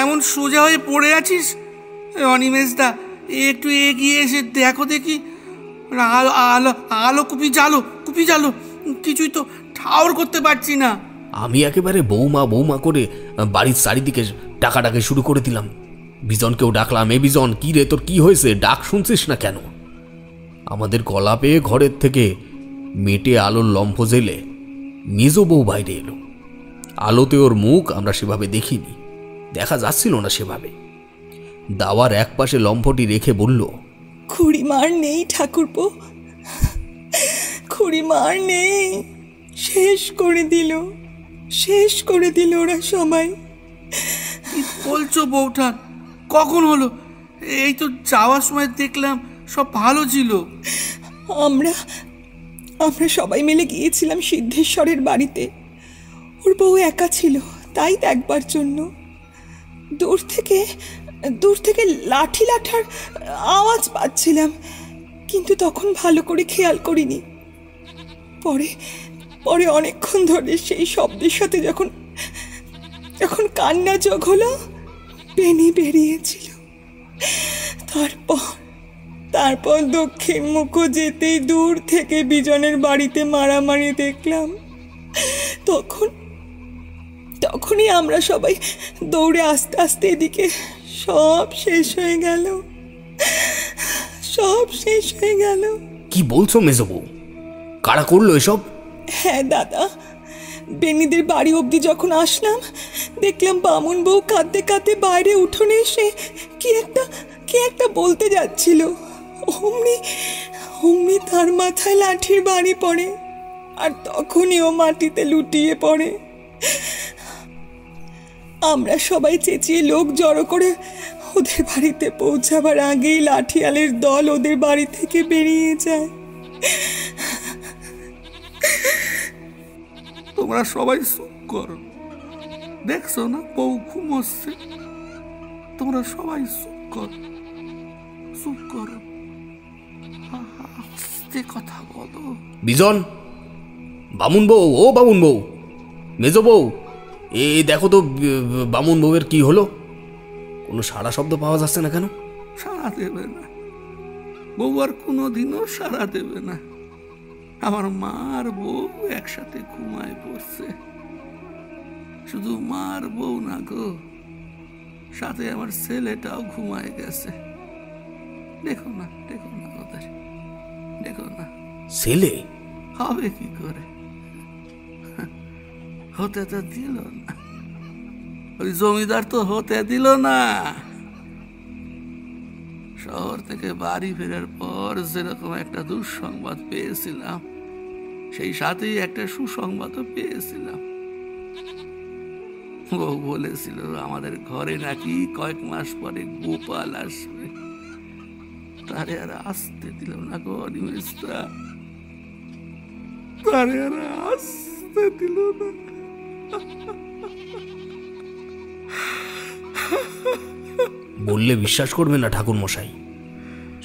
এমন সোজা হয়ে পড়ে আছিস? অনিমেষ দা, একটু এগিয়ে এসে দেখো দেখি। আলো আলো আলো কুপি জ্বালো, কিছুই তো ঠাউর করতে পারছি না। আমি একেবারে বৌমা বৌমা করে বাড়ির চারিদিকে ডাকাডাকি শুরু করে দিলাম। বিজনকেও ডাকলাম, এ বিজন, কি রে তোর কি হয়েছে? ডাক শুনছিস না কেন? আমাদের গলা পেয়ে ঘরের থেকে মেটে আলোর লম্ফ জেলে মেজ বউ বাইরে এলো। আলোতে ওর মুখ আমরা সেভাবে দেখিনি, দেখা যাচ্ছিল না সেভাবে। দাওয়ার এক পাশে লম্ফটি রেখে বলল, খুড়িমার নেই ঠাকুরপো, খুড়িমার নেই, শেষ করে দিল ওরা সবাই। কি বলছো বউঠান? কখন হলো? এই তো যাওয়ার সময় দেখলাম সব ভালো ছিল। আমরা সবাই মিলে গিয়েছিলাম সিদ্ধেশ্বরের বাড়িতে। ওর বউ একা ছিল, তাই দেখবার জন্য। দূর থেকে লাঠি লাঠার আওয়াজ পাচ্ছিলাম, কিন্তু তখন ভালো করে খেয়াল করিনি। পরে অনেকক্ষণ ধরে সেই শব্দের সাথে যখন কান্না যোগ হলো, বেনি বেরিয়েছিল। তারপর দক্ষিণ মুখ যেতেই দূর থেকে বিজনের বাড়িতে মারামারি দেখলাম। তখনই আমরা সবাই দৌড়ে আস্তে আস্তে এদিকে। সব শেষ হয়ে গেল। কি বলছো মেজ বউ? কারা করলো এসব? হ্যাঁ দাদা, বেনিদের বাড়ি অবধি যখন আসলাম, দেখলাম বামুন বউ কাঁদতে কাঁদতে বাইরে উঠোনে এসে কি একটা বলতে যাচ্ছিল। অমনি তার মাথায় লাঠির বাড়ি পড়ে, আর তখনই ও মাটিতে লুটিয়ে পড়ে। আমরা সবাই চেঁচিয়ে লোক জড়ো করে ওদের বাড়িতে পৌঁছাবার আগেই লাঠিয়ালের দল ওদের বাড়ি থেকে বেরিয়ে যায়। তোমরা সবাই চুপ করো, দেখছো না বউ ঘুমোচ্ছে? তোমরা সবাই চুপ করো, আস্তে কথা বলো। বিজন, বামুন বউ, ও বামুন বউ, মেজ বউ, দেখো তো বামুন বউয়ের কি হলো? কোনো সাড়া শব্দ পাওয়া যাচ্ছে না কেন? সাড়া দেবে না, বউ আর কোনোদিনও সাড়া দেবে না। আমার মা আর বউ একসাথে ঘুমায় পড়ছে। শুধু মা আর বউ না গো, সাথে আমার ছেলেটাও ঘুমায় গেছে। দেখো না ওদের, দেখো না। ছেলে হবে কি করে? হতে তো দিল না, ওই জমিদার তো হতে দিল না। শহর থেকে বাড়ি ফেরার পর যেরকম একটা দুঃসংবাদ পেয়েছিলাম, সেই সাথেই একটা সুসংবাদও পেয়েছিলাম। ও বলেছিল আমাদের ঘরে নাকি কয়েক মাস পরে গোপাল আসবে। তারে আর আসতে দিল না গো অনিমেষদা, তারে আর আসতে দিল না। বললে বিশ্বাস করবে না ঠাকুর মশাই,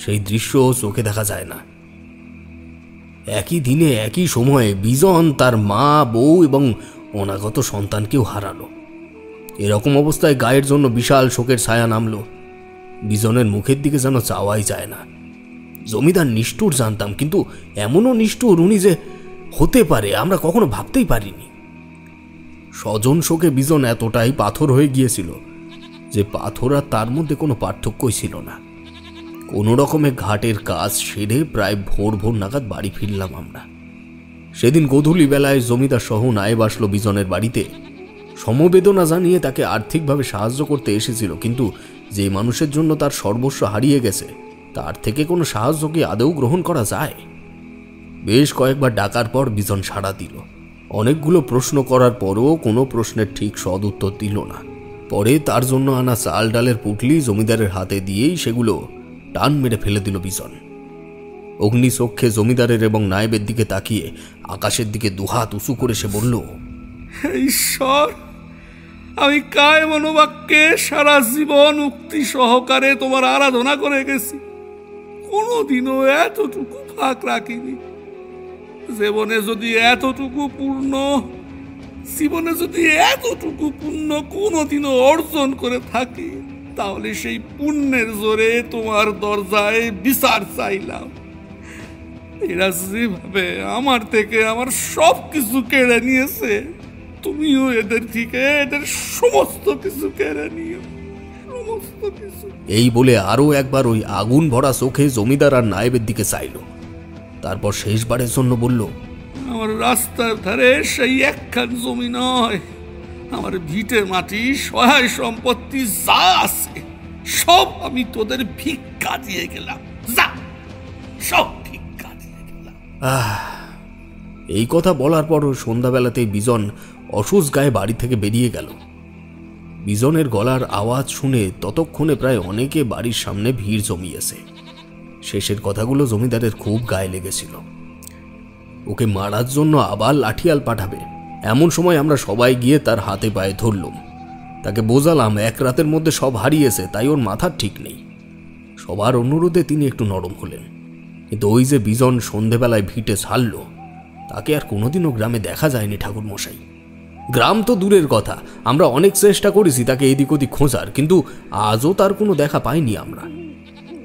সেই দৃশ্য চোখে দেখা যায় না। একই দিনে একই সময়ে বিজন তার মা, বউ এবং অনাগত সন্তানকেও হারালো। এরকম অবস্থায় গায়ের জন্য বিশাল শোকের ছায়া নামলো। বিজনের মুখের দিকে যেন চাওয়াই যায় না। জমিদার নিষ্ঠুর জানতাম, কিন্তু এমনও নিষ্ঠুর উনি যে হতে পারে আমরা কখনো ভাবতেই পারিনি। স্বজন শোকে বিজন এতটাই পাথর হয়ে গিয়েছিল যে পাথর আর তার মধ্যে কোনো পার্থক্যই ছিল না। কোনো রকমে ঘাটের কাজ সেরে প্রায় ভোর নাগাদ বাড়ি ফিরলাম আমরা। সেদিন গোধূলি বেলায় জমিদার সহ নায়েব আসলো বিজনের বাড়িতে। সমবেদনা জানিয়ে তাকে আর্থিকভাবে সাহায্য করতে এসেছিল, কিন্তু যে মানুষের জন্য তার সর্বস্ব হারিয়ে গেছে তার থেকে কোনো সাহায্য কি আদৌ গ্রহণ করা যায়? বেশ কয়েকবার ডাকার পর বিজন সাড়া দিল। অনেকগুলো প্রশ্ন করার পরও কোনো প্রশ্নের ঠিক সদ উত্তর দিল না। পরে তার জন্য আনা চাল ডালের পুটলি জমিদারের হাতে দিয়েই সেগুলো টান মেরে ফেলে দিল বিজন। অগ্নিচক্ষে জমিদারের এবং নায়েবের দিকে তাকিয়ে আকাশের দিকে দুহাত উঁচু করে সে বলল, ঈশ্বর, আমি কায় মনোবাক্যে সারা জীবন উক্তি সহকারে তোমার আরাধনা করে গেছি, কোনোদিনও এতটুকু ফাঁক রাখিনি। জীবনে যদি এতটুকু পুণ্য কোনোদিনও অর্জন করে থাকি, তাহলে সেই পুণ্যের জোরে তোমার দরজায় বিচার চাইলাম। এরা যেভাবে আমার থেকে আমার সব কিছু কেড়ে নিয়েছে, তুমিও এদের থেকে এদের সমস্ত কিছু কেড়ে নিও, সমস্ত কিছু। এই বলে আরো একবার ওই আগুন ভরা চোখে জমিদার আর নায়েবের দিকে চাইল। তারপর শেষবারের জন্য বলল, আমার রাস্তার ধারে সেই একখান জমি নয়, আমার ভিটে মাটি সহায় সম্পত্তি যা আছে সব আমি তোদের ভিক্ষা দিয়ে গেলাম, যা সব ভিক্ষা দিয়ে গেলাম। এই কথা বলার পর সন্ধ্যাবেলাতেই বিজন অসুস গায়ে বাড়ি থেকে বেরিয়ে গেল। বিজনের গলার আওয়াজ শুনে ততক্ষণে প্রায় অনেকে বাড়ির সামনে ভিড় জমিয়েছে। শেষের কথাগুলো জমিদারের খুব গায়ে লেগেছিল। ওকে মারার জন্য আবার লাঠিয়াল পাঠাবে, এমন সময় আমরা সবাই গিয়ে তার হাতে পায়ে ধরলুম। তাকে বোঝালাম এক রাতের মধ্যে সব হারিয়েছে, তাই ওর মাথার ঠিক নেই। সবার অনুরোধে তিনি একটু নরম হলেন। কিন্তু ওই যে বিজন সন্ধেবেলায় ভিটে ছাড়ল, তাকে আর কোনোদিনও গ্রামে দেখা যায়নি ঠাকুরমশাই। গ্রাম তো দূরের কথা, আমরা অনেক চেষ্টা করেছি তাকে এদিক ওদিক খোঁজার, কিন্তু আজও তার কোনো দেখা পাইনি আমরা।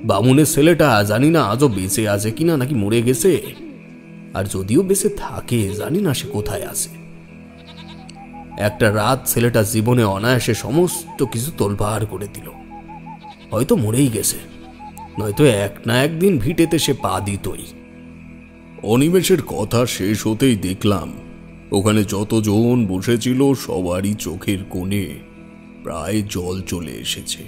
বামুনের ছেলেটা জানি না আজও বেঁচে আছে কিনা, নাকি মরে গেছে, আর যদিও বেঁচে থাকে জানি না সে কোথায় আছে। একটা রাত ছেলেটা জীবনে অনায়াসে সমস্ত কিছু তোলপাড় করে দিল। হয়তো মরেই গেছে, নয়তো এক না একদিন ভিটেতে সে পা দিতই। অনিমেষের কথা শেষ হতেই দেখলাম ওখানে যতজন বসেছিল সবারই চোখের কোণে প্রায় জল চলে এসেছে।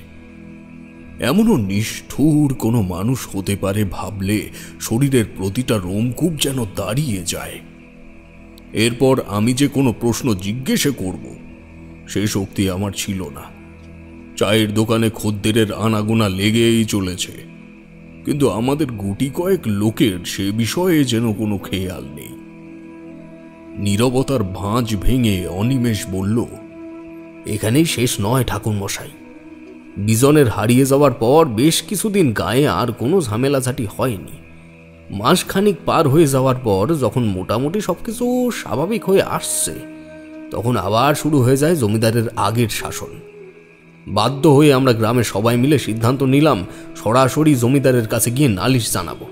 এমনও নিষ্ঠুর কোনো মানুষ হতে পারে ভাবলে শরীরের প্রতিটা রোমকূপ যেন দাঁড়িয়ে যায়। এরপর আমি যে কোনো প্রশ্ন জিজ্ঞেসে করব সে শক্তি আমার ছিল না। চায়ের দোকানে খদ্দেরের আনাগোনা লেগেই চলেছে, কিন্তু আমাদের গুটি কয়েক লোকের সে বিষয়ে যেন কোনো খেয়াল নেই। নীরবতার ভাঁজ ভেঙে অনিমেষ বলল, এখানেই শেষ নয় ঠাকুরমশাই। বিজনের হারিয়ে যাওয়ার পর বেশ কিছুদিন গায়ে আর কোনো ঝামেলাঝাটি হয়নি। মাসখানিক পার হয়ে যাওয়ার পর যখন মোটামুটি সবকিছু স্বাভাবিক হয়ে আসছে, তখন আবার শুরু হয়ে যায় জমিদারের আগের শাসন। বাধ্য হয়ে আমরা গ্রামে সবাই মিলে সিদ্ধান্ত নিলাম সরাসরি জমিদারের কাছে গিয়ে নালিশ জানাবো।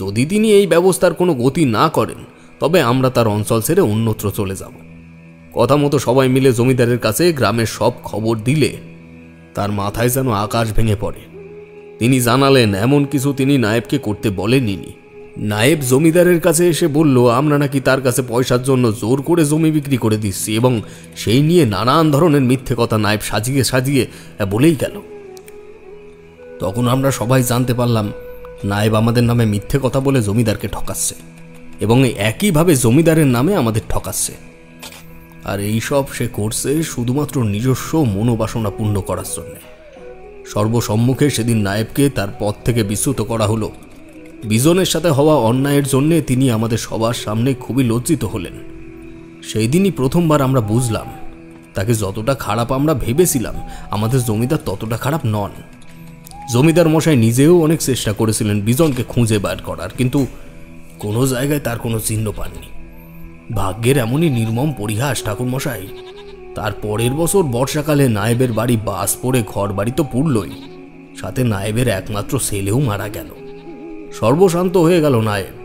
যদি তিনি এই ব্যবস্থার কোনো গতি না করেন, তবে আমরা তার অঞ্চল ছেড়ে অন্যত্র চলে যাব। কথা মতো সবাই মিলে জমিদারের কাছে গ্রামের সব খবর দিলে তার মাথায় যেন আকাশ ভেঙে পড়ে। তিনি জানালেন এমন কিছু তিনি নায়েবকে করতে বলেননি। নায়েব জমিদারের কাছে এসে বলল, আমরা নাকি তার কাছে পয়সার জন্য জোর করে জমি বিক্রি করে দিচ্ছি, এবং সেই নিয়ে নানান ধরনের মিথ্যে কথা নায়েব সাজিয়ে সাজিয়ে বলেই গেল। তখন আমরা সবাই জানতে পারলাম নায়েব আমাদের নামে মিথ্যে কথা বলে জমিদারকে ঠকাচ্ছে, এবং একইভাবে জমিদারের নামে আমাদের ঠকাচ্ছে। আর এই সব সে করছে শুধুমাত্র নিজস্ব মনোবাসনা পূর্ণ করার জন্য। সর্বসম্মুখে সেদিন নায়েবকে তার পদ থেকে বিচ্যুত করা হলো। বিজনের সাথে হওয়া অন্যায়ের জন্য তিনি আমাদের সবার সামনে খুবই লজ্জিত হলেন। সেই দিনই প্রথমবার আমরা বুঝলাম তাকে যতটা খারাপ আমরা ভেবেছিলাম, আমাদের জমিদার ততটা খারাপ নন। জমিদার মশাই নিজেও অনেক চেষ্টা করেছিলেন বিজনকে খুঁজে বার করার, কিন্তু কোনো জায়গায় তার কোনো চিহ্ন পাননি। ভাগ্যের এমনই নির্মম পরিহাস ঠাকুরমশাই। তার পরের বছর বর্ষাকালে নায়েবের বাড়ি বাস পড়ে ঘর বাড়ি তো পুড়লই, সাথে নায়েবের একমাত্র ছেলেও মারা গেল। সর্বশান্ত হয়ে গেল নায়েব,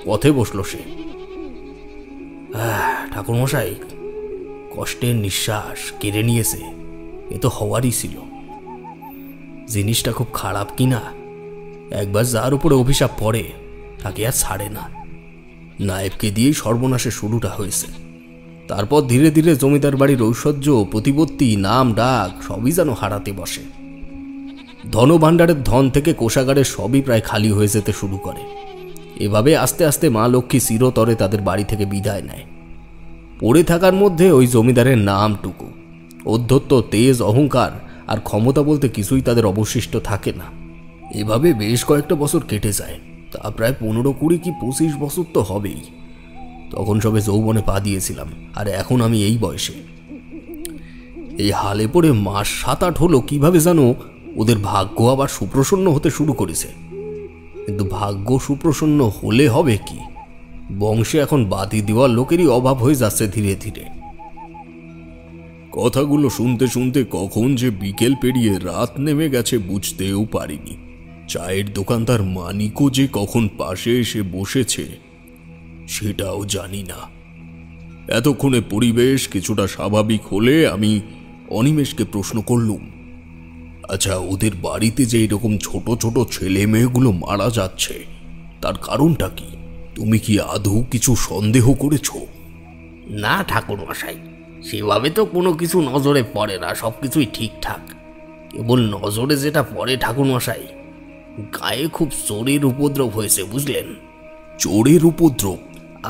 পথে বসল সে। ঠাকুরমশাই, কষ্টের নিঃশ্বাস কেড়ে নিয়েছে, এ তো হওয়ারই ছিল। জিনিসটা খুব খারাপ কিনা, একবার যার উপরে অভিশাপ পড়ে তাকে আর ছাড়ে না। নায়েবকে দিয়েই সর্বনাশের শুরুটা হয়েছে। তারপর ধীরে ধীরে জমিদার বাড়ির ঐশ্বর্য, প্রতিপত্তি, নাম ডাক সবই যেন হারাতে বসে। ধনভাণ্ডারের ধন থেকে কোষাগারের সবই প্রায় খালি হয়ে যেতে শুরু করে। এভাবে আস্তে আস্তে মা লক্ষ্মী চিরতরে তাদের বাড়ি থেকে বিদায় নেয়। পড়ে থাকার মধ্যে ওই জমিদারের নামটুকু, অধ্যত্ত তেজ অহংকার আর ক্ষমতা বলতে কিছুই তাদের অবশিষ্ট থাকে না। এভাবে বেশ কয়েকটা বছর কেটে যায়, তা প্রায় 15-20 কি 25 বছর তো হবেই। তখন সবে যৌবনে পা দিয়েছিলাম, আর এখন আমি এই বয়সে। এই হালে পড়ে মাস 7-8 হলো কিভাবে জানো ওদের ভাগ্য আবার সুপ্রসন্ন হতে শুরু করেছে। কিন্তু ভাগ্য সুপ্রসন্ন হলে হবে কি, বংশে এখন বাতি দেওয়ার লোকেরই অভাব হয়ে যাচ্ছে ধীরে ধীরে। কথাগুলো শুনতে শুনতে কখন যে বিকেল পেরিয়ে রাত নেমে গেছে বুঝতেও পারিনি। চায়ের দোকানদার মানিকও যে কখন পাশে এসে বসেছে সেটাও জানি না। এতক্ষণে পরিবেশ কিছুটা স্বাভাবিক হলে আমি অনিমেষকে প্রশ্ন করলুম, আচ্ছা, ওদের বাড়িতে যে এরকম ছোট ছোট ছেলে মেয়েগুলো মারা যাচ্ছে তার কারণটা কি? তুমি কি আদৌ কিছু সন্দেহ করেছ? না ঠাকুর মশাই, সেভাবে তো কোনো কিছু নজরে পড়ে না, সব কিছুই ঠিকঠাক। কেবল নজরে যেটা পড়ে ঠাকুর মশাই, গায়ে খুব চোরের উপদ্রব হয়েছে, বুঝলেন? চোরের উপদ্রব?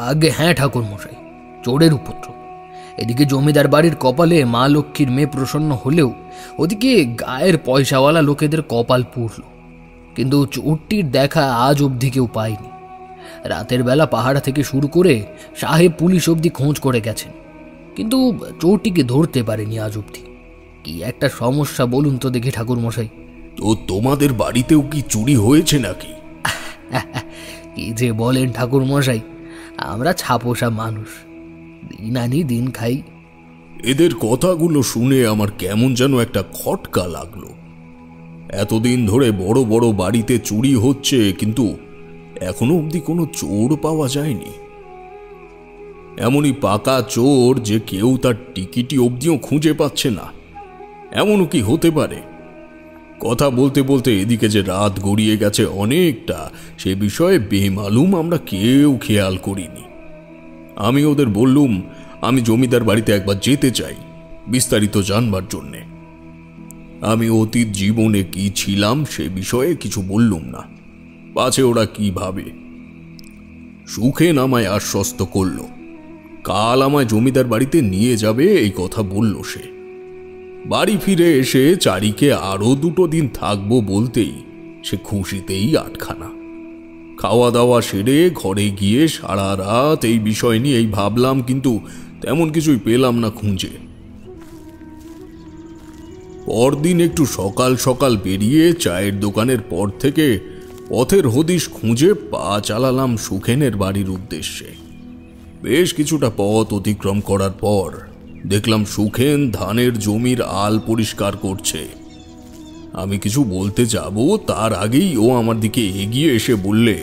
আগে হ্যাঁ ঠাকুর মশাই, চোরের উপদ্রব। এদিকে জমিদার বাড়ির কপালে মা লক্ষ্মীর মেয়ে প্রসন্ন হলেও ওদিকে গায়ের পয়সাওয়ালা লোকেদের কপাল পুড়ল। কিন্তু চোরটির দেখা আজ অবধি কেউ পায়নি। রাতের বেলা পাহাড়া থেকে শুরু করে সাহেব পুলিশ অবধি খোঁজ করে গেছেন, কিন্তু চোরটিকে ধরতে পারেনি আজ অবধি। কি একটা সমস্যা বলুন তো দেখি ঠাকুর মশাই। তো তোমাদের বাড়িতেও কি চুরি হয়েছে নাকি? কি যে বলেন ঠাকুর মশাই, আমরা ছাপোষা মানুষ, দিন আনি দিন খাই। এদের কথাগুলো শুনে আমার কেমন যেন একটা খটকা লাগলো। এতদিন ধরে বড় বড় বাড়িতে চুরি হচ্ছে, কিন্তু এখনো অবধি কোনো চোর পাওয়া যায়নি। এমনই পাকা চোর যে কেউ তার টিকিটি অবধিও খুঁজে পাচ্ছে না, এমনও কি হতে পারে? কথা বলতে বলতে এদিকে যে রাত গড়িয়ে গেছে অনেকটা, সে বিষয়ে বেমালুম আমরা কেউ খেয়াল করিনি। আমি ওদের বললুম আমি জমিদার বাড়িতে একবার যেতে চাই, বিস্তারিত জানবার জন্যে। আমি অতীত জীবনে কি ছিলাম সে বিষয়ে কিছু বললুম না, পাছে ওরা কি ভাবে। সুখেন আমায় আশ্বস্ত করল, কাল আমায় জমিদার বাড়িতে নিয়ে যাবে এই কথা বলল সে। বাড়ি ফিরে এসে চারিকে আরো 2 দিন থাকবো বলতেই সে খুশিতেই 8খানা। খাওয়া দাওয়া সেরে ঘরে গিয়ে সারা রাত এই বিষয় নিয়েই ভাবলাম, কিন্তু তেমন কিছুই পেলাম না খুঁজে। পরদিন একটু সকাল সকাল বেরিয়ে চায়ের দোকানের পর থেকে পথের হদিশ খুঁজে পা চালালাম সুখেনের বাড়ির উদ্দেশ্যে। বেশ কিছুটা পথ অতিক্রম করার পর দেখলাম সুখেন ধানের জমির আল পরিষ্কার করছে। আমি কিছু বলতে যাব তার আগেই ও আমার দিকে এগিয়ে এসে বললে,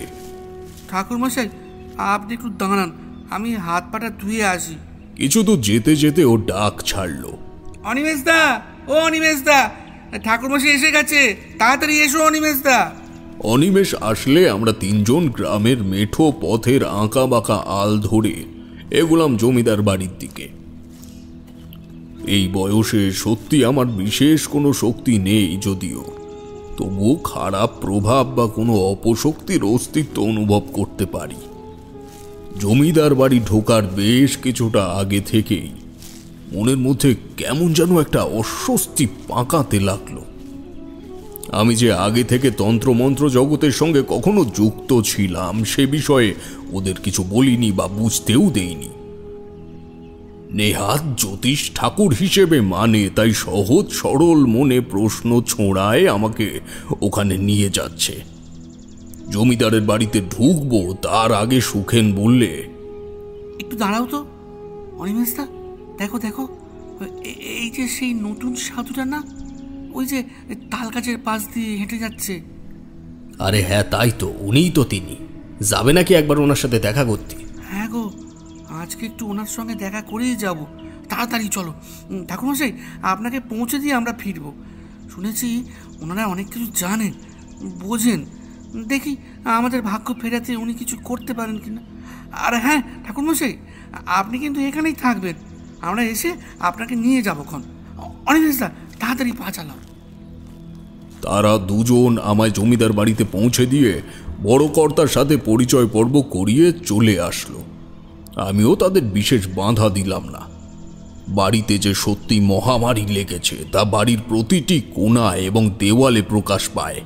ঠাকুর মশাই, আপনি একটু দাঁড়ান, আমি হাত পাটা ধুয়ে আসি। কিছু দূর যেতে যেতে ও ডাক ছাড়ল, অনিমেষ দা, ও অনিমেষ দা, ঠাকুর মশাই এসে গেছে, তাড়াতাড়ি এসো অনিমেষ দা। অনিমেষ আসলে আমরা 3 জন গ্রামের মেঠো পথের আঁকা বাঁকা আল ধরে এগুলাম জমিদার বাড়ির দিকে। এই বয়সে সত্যি আমার বিশেষ কোনো শক্তি নেই যদিও, তবু খারাপ প্রভাব বা কোনো অপশক্তির অস্তিত্ব অনুভব করতে পারি। জমিদার বাড়ি ঢোকার বেশ কিছুটা আগে থেকেই মনের মধ্যে কেমন যেন একটা অস্বস্তি পাকাতে লাগলো। আমি যে আগে থেকে তন্ত্রমন্ত্র জগতের সঙ্গে কখনো যুক্ত ছিলাম সে বিষয়ে ওদের কিছু বলিনি বা বুঝতেও দেইনি। নেহাত জ্যোতিষ ঠাকুর হিসেবে মানে, তাই সহজ সরল মনে প্রশ্ন ছোঁড়ায় আমাকে ওখানে নিয়ে যাচ্ছে। জমিদারের বাড়িতে ঢুকবো তার আগে সুখেন বললে, একটু দাঁড়াও তো অনিমেষ দা, দেখো দেখো, এই যে সেই নতুন সাধুটা না, ওই যে তাল গাছের পাশ দিয়ে হেঁটে যাচ্ছে। আরে হ্যাঁ, তাই তো, উনিই তো তিনি। যাবে নাকি একবার ওনার সাথে দেখা করতে? হ্যাঁ গো, আজকে একটু ওনার সঙ্গে দেখা করেই যাব। তাড়াতাড়ি চলো ঠাকুরমশাই, আপনাকে পৌঁছে দিয়ে আমরা ফিরব। শুনেছি ওনারা অনেক কিছু জানেন, বোঝেন। দেখি আমাদের ভাগ্য ফেরাতে উনি কিছু করতে পারেন কিনা। আর হ্যাঁ ঠাকুরমশাই, আপনি কিন্তু এখানেই থাকবেন, আমরা এসে আপনাকে নিয়ে যাবো খন। অনিমেষ দা, তাড়াতাড়ি পা চালাও। তারা 2 জন আমায় জমিদার বাড়িতে পৌঁছে দিয়ে বড় কর্তার সাথে পরিচয় পর্ব করিয়ে চলে আসলো। আমিও তাদের বিশেষ বাধা দিলাম না। বাড়িতে যে সত্যি মহামারী লেগেছে তা বাড়ির প্রতিটি কোণায় এবং দেওয়ালে প্রকাশ পায়।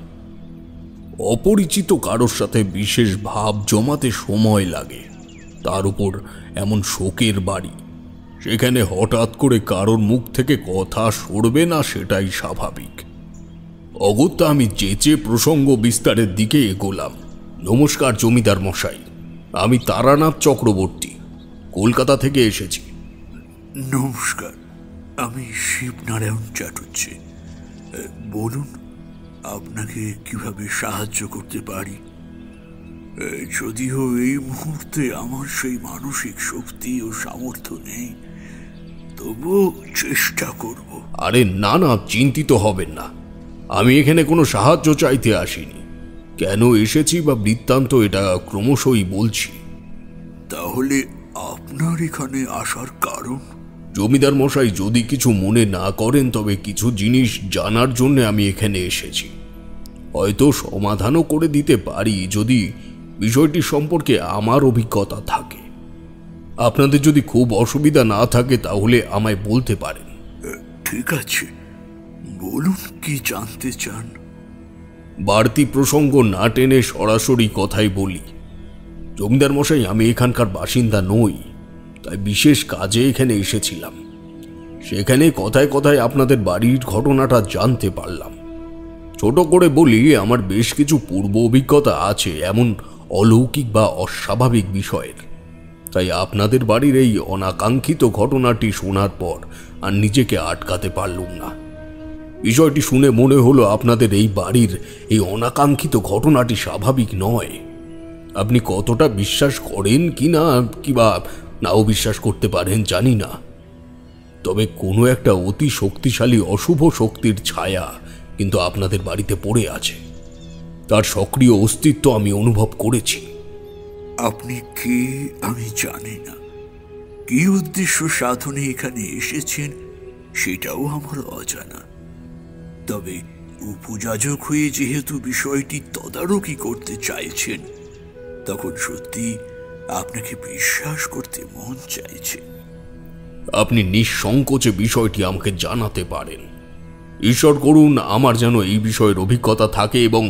অপরিচিত কারোর সাথে বিশেষ ভাব জমাতে সময় লাগে, তার উপর এমন শোকের বাড়ি, সেখানে হঠাৎ করে কারোর মুখ থেকে কথা সরবে না সেটাই স্বাভাবিক। অগত্যা আমি চেঁচে প্রসঙ্গ বিস্তারের দিকে এগোলাম। নমস্কার জমিদার মশাই, আমি তারানাথ চক্রবর্তী, কলকাতা থেকে এসেছি। নমস্কার, আমি শিবনারায়ণ চাটুর্যে। বলুন, আপনাকে কিভাবে সাহায্য করতে পারি? যদিও এই মুহূর্তে আমার সেই মানসিক শক্তি ও সামর্থ্য নেই, তবুও চেষ্টা করব। আরে না না, চিন্তিত হবেন না, আমি এখানে কোনো সাহায্য চাইতে আসিনি। কেন এসেছি বা বৃত্তান্ত এটা ক্রমশই বলছি। তাহলে আপনার এখানে আসার কারণ? জমিদার মশাই, যদি কিছু মনে না করেন তবে কিছু জিনিস জানার জন্য আমি এখানে এসেছি। হয়তো সমাধানও করে দিতে পারি যদি বিষয়টি সম্পর্কে আমার অভিজ্ঞতা থাকে। আপনাদের যদি খুব অসুবিধা না থাকে তাহলে আমায় বলতে পারেন। ঠিক আছে, বলুন কি জানতে চান। বাড়তি প্রসঙ্গ না টেনে সরাসরি কথাই বলি। জমিদার মশাই, আমি এখানকার বাসিন্দা নই, তাই বিশেষ কাজে এখানে এসেছিলাম। সেখানে কথায় কথায় আপনাদের বাড়ির ঘটনাটা জানতে পারলাম। ছোট করে বলি, আমার বেশ কিছু পূর্ব অভিজ্ঞতা আছে এমন অলৌকিক বা অস্বাভাবিক বিষয়ের। তাই আপনাদের বাড়ির এই অনাকাঙ্ক্ষিত ঘটনাটি শোনার পর আর নিজেকে আটকাতে পারলুম না। বিষয়টি শুনে মনে হলো আপনাদের এই বাড়ির এই অনাকাঙ্ক্ষিত ঘটনাটি স্বাভাবিক নয়। আপনি কতটা বিশ্বাস করেন কিনা কিবা নাও বিশ্বাস করতে পারেন জানি না, তবে কোনো একটা অতি শক্তিশালী অশুভ শক্তির ছায়া কিন্তু আপনাদের বাড়িতে পড়ে আছে। তার সক্রিয় অস্তিত্ব আমি অনুভব করেছি। আপনি কে আমি জানি না, কি উদ্দেশ্য সাধনে এখানে এসেছেন সেটাও আমার অজানা। তবে উপযাজক হয়ে যেহেতু বিষয়টি তদারকি করতে চাইছেন, তখন সত্যি আপনাকে বিশ্বাস করতে মন চাইছে। আপনি নিঃসংকোচে বিষয়টি আমাকে জানাতে পারেন। ঈশ্বর করুন আমার যেন এই বিষয়ের অভিজ্ঞতা থাকে, এবং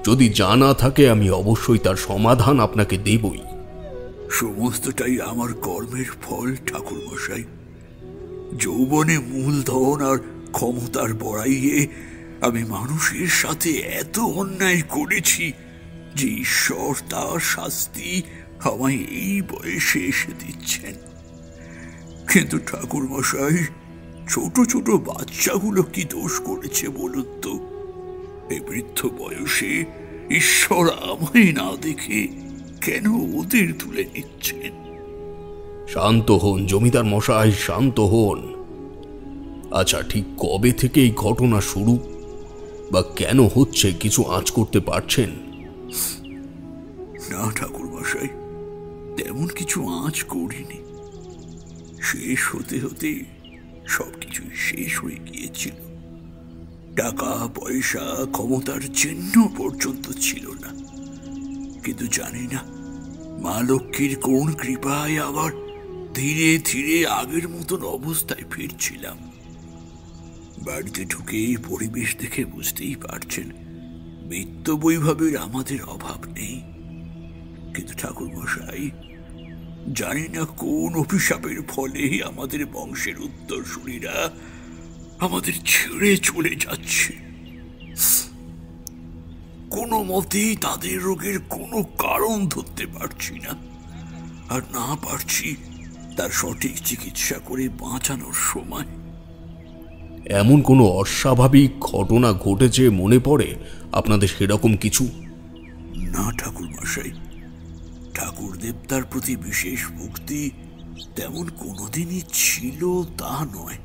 যদি জানা থাকে আমি অবশ্যই তার সমাধান আপনাকে দেবই। সমস্তটাই আমার কর্মের ফল ঠাকুরমশাই। যৌবনে মূলধন আর ক্ষমতার বড়াইয়ে আমি মানুষের সাথে এত অন্যায় করেছি যে ঈশ্বর তার শাস্তি আমায় এই বয়সে এসে দিচ্ছেন। কিন্তু ঠাকুরমশাই, ছোট ছোট বাচ্চাগুলো কি দোষ করেছে বলুন তো? এই বৃদ্ধ বয়সে ঈশ্বর আমায় না দেখে কেন ওদের তুলে নিচ্ছেন? শান্ত হন জমিদার মশাই, শান্ত হন। আচ্ছা, ঠিক কবে থেকে এই ঘটনা শুরু বা কেন হচ্ছে কিছু আঁচ করতে পারছেন? না ঠাকুরমশাই, তেমন কিছু আঁচ করিনি। শেষ হতে হতে সবকিছু শেষ হয়ে গিয়েছিল। টাকা পয়সা ক্ষমতার চিহ্ন পর্যন্ত ছিল না। কিন্তু জানি না মা লক্ষ্মীর কোন কৃপায় আবার ধীরে ধীরে আগের মতন অবস্থায় ফিরছিলাম। বাড়িতে ঢুকে পরিবেশ দেখে বুঝতেই পারছেন বিত্ত বৈভবের আমাদের অভাব নেই। কিন্তু ঠাকুরমশাই, জানি না কোন অভিশাপের ফলে আমাদের বংশের উত্তরসূরিরা আমাদের ছেড়ে চলে যাচ্ছে। কোনো মতেই তাদের রোগের কোনো কারণ ধরতে পারছি না, আর না পারছি তার সঠিক চিকিৎসা করে বাঁচানোর সময়। এমন কোনো অস্বাভাবিক ঘটনা ঘটেছে মনে পড়ে আপনাদের সেরকম কিছু? না ঠাকুরমশাই, ঠাকুর দেবতার প্রতি বিশেষ ভক্তি তেমন কোনোদিনই ছিল তা নয়,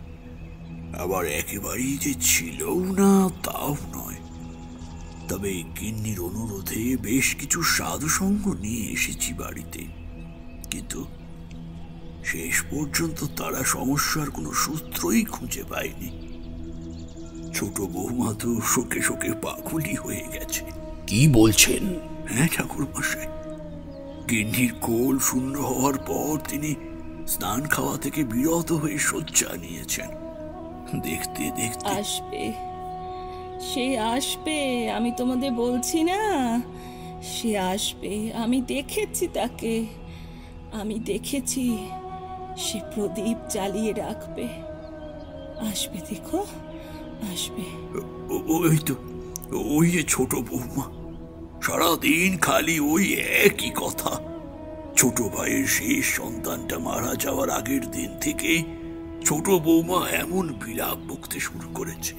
আবার একেবারেই যে ছিলও না তাও নয়। তবে গিন্নির অনুরোধে বেশ কিছু সাধুসঙ্গ নিয়ে এসেছি বাড়িতে, কিন্তু শেষ পর্যন্ত তারা সমস্যার কোনো সূত্রই খুঁজে পায়নি। ছোট বৌমা তো শোকে শোকে পাগলি হয়ে গেছে। কি বলছেন? হ্যাঁ ঠাকুরমশাই, গিন্নির কোল শূন্য হওয়ার পর তিনি স্নান খাওয়া থেকে বিরত হয়ে শয্যা নিয়েছেন। দেখতে দেখতে আসবে, সে আসবে, আমি তোমাদের বলছি না, সে আসবে। আমি দেখেছি তাকে, আমি দেখেছি। সে প্রদীপ জ্বালিয়ে রাখবে, আসবে, দেখো আসবে। ওই তো, ওই যে ছোট বৌমা, সারাদিন খালি ওই একই কথা। ছোট ভাইয়ের শেষ সন্তানটা মারা যাওয়ার আগের দিন থেকেই ছোট বৌমা এমন বিলাপ বকতে শুরু করেছে।